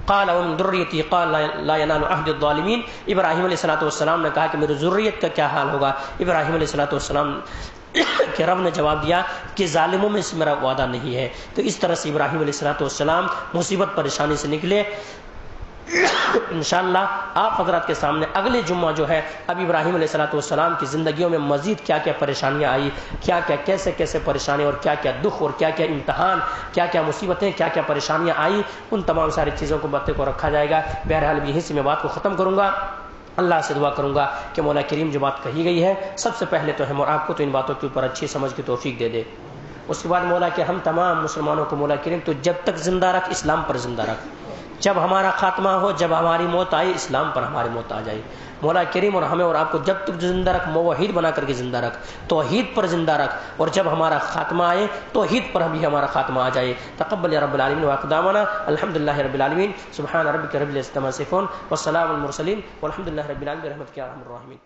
قال ومن ذریتی قال لا ينال عهد الظالمین. ابراہیم علیہ السلام نے کہا کہ میری ذریت کا کیا حال ہوگا؟ ابراہیم علیہ السلام کہ رب نے جواب دیا کہ ظالموں میں سے میرا وعدہ نہیں ہے. تو اس طرح سے ابراہیم علیہ السلام مصیبت پریشانی سے نکلے. انشاءاللہ آپ حضرات کے سامنے اگلے جمعہ جو ہے اب ابراہیم علیہ السلام کی زندگیوں میں مزید کیا پریشانیاں آئی، کیسے پریشانی اور کیا دکھ اور کیا امتحان، کیا مصیبتیں، کیا پریشانیاں آئی، ان تمام ساری چیزوں کو باتیں کو رکھا جائے گا. بہرحال یہیں سے میں بات کو ختم کروں گا. اللہ سے دعا کروں گا کہ مولا کریم جو بات کہی گئی ہے سب سے پہلے تو ہم اور آپ کو تو ان باتوں کے اوپر اچھی سمجھ کی توفیق دے دے. اس کے بعد مولا کہ ہم تمام مسلمانوں کو مولا کریم تو جب تک زندہ رکھ، اسلام پر زندہ رکھ. جب ہمارا خاتمہ ہو، جب ہماری موت آئے، اسلام پر ہماری موت آ جائے. مولا کریم اور ہمیں اور آپ کو جب تک زندہ رکھ، موحد بنا کر کے زندہ رکھ، توحید پر زندہ رکھ. اور جب ہمارا خاتمہ آئے توحید پر بھی ہمارا خاتمہ آ جائے. تقبل یا رب العالمین واقدامنا. الحمدللہ رب العالمین. سبحان ربک رب العزۃ عما یصفون والسلام علی المرسلین والحمدللہ رب العالمین برحمتک یا ارحم الراحمین.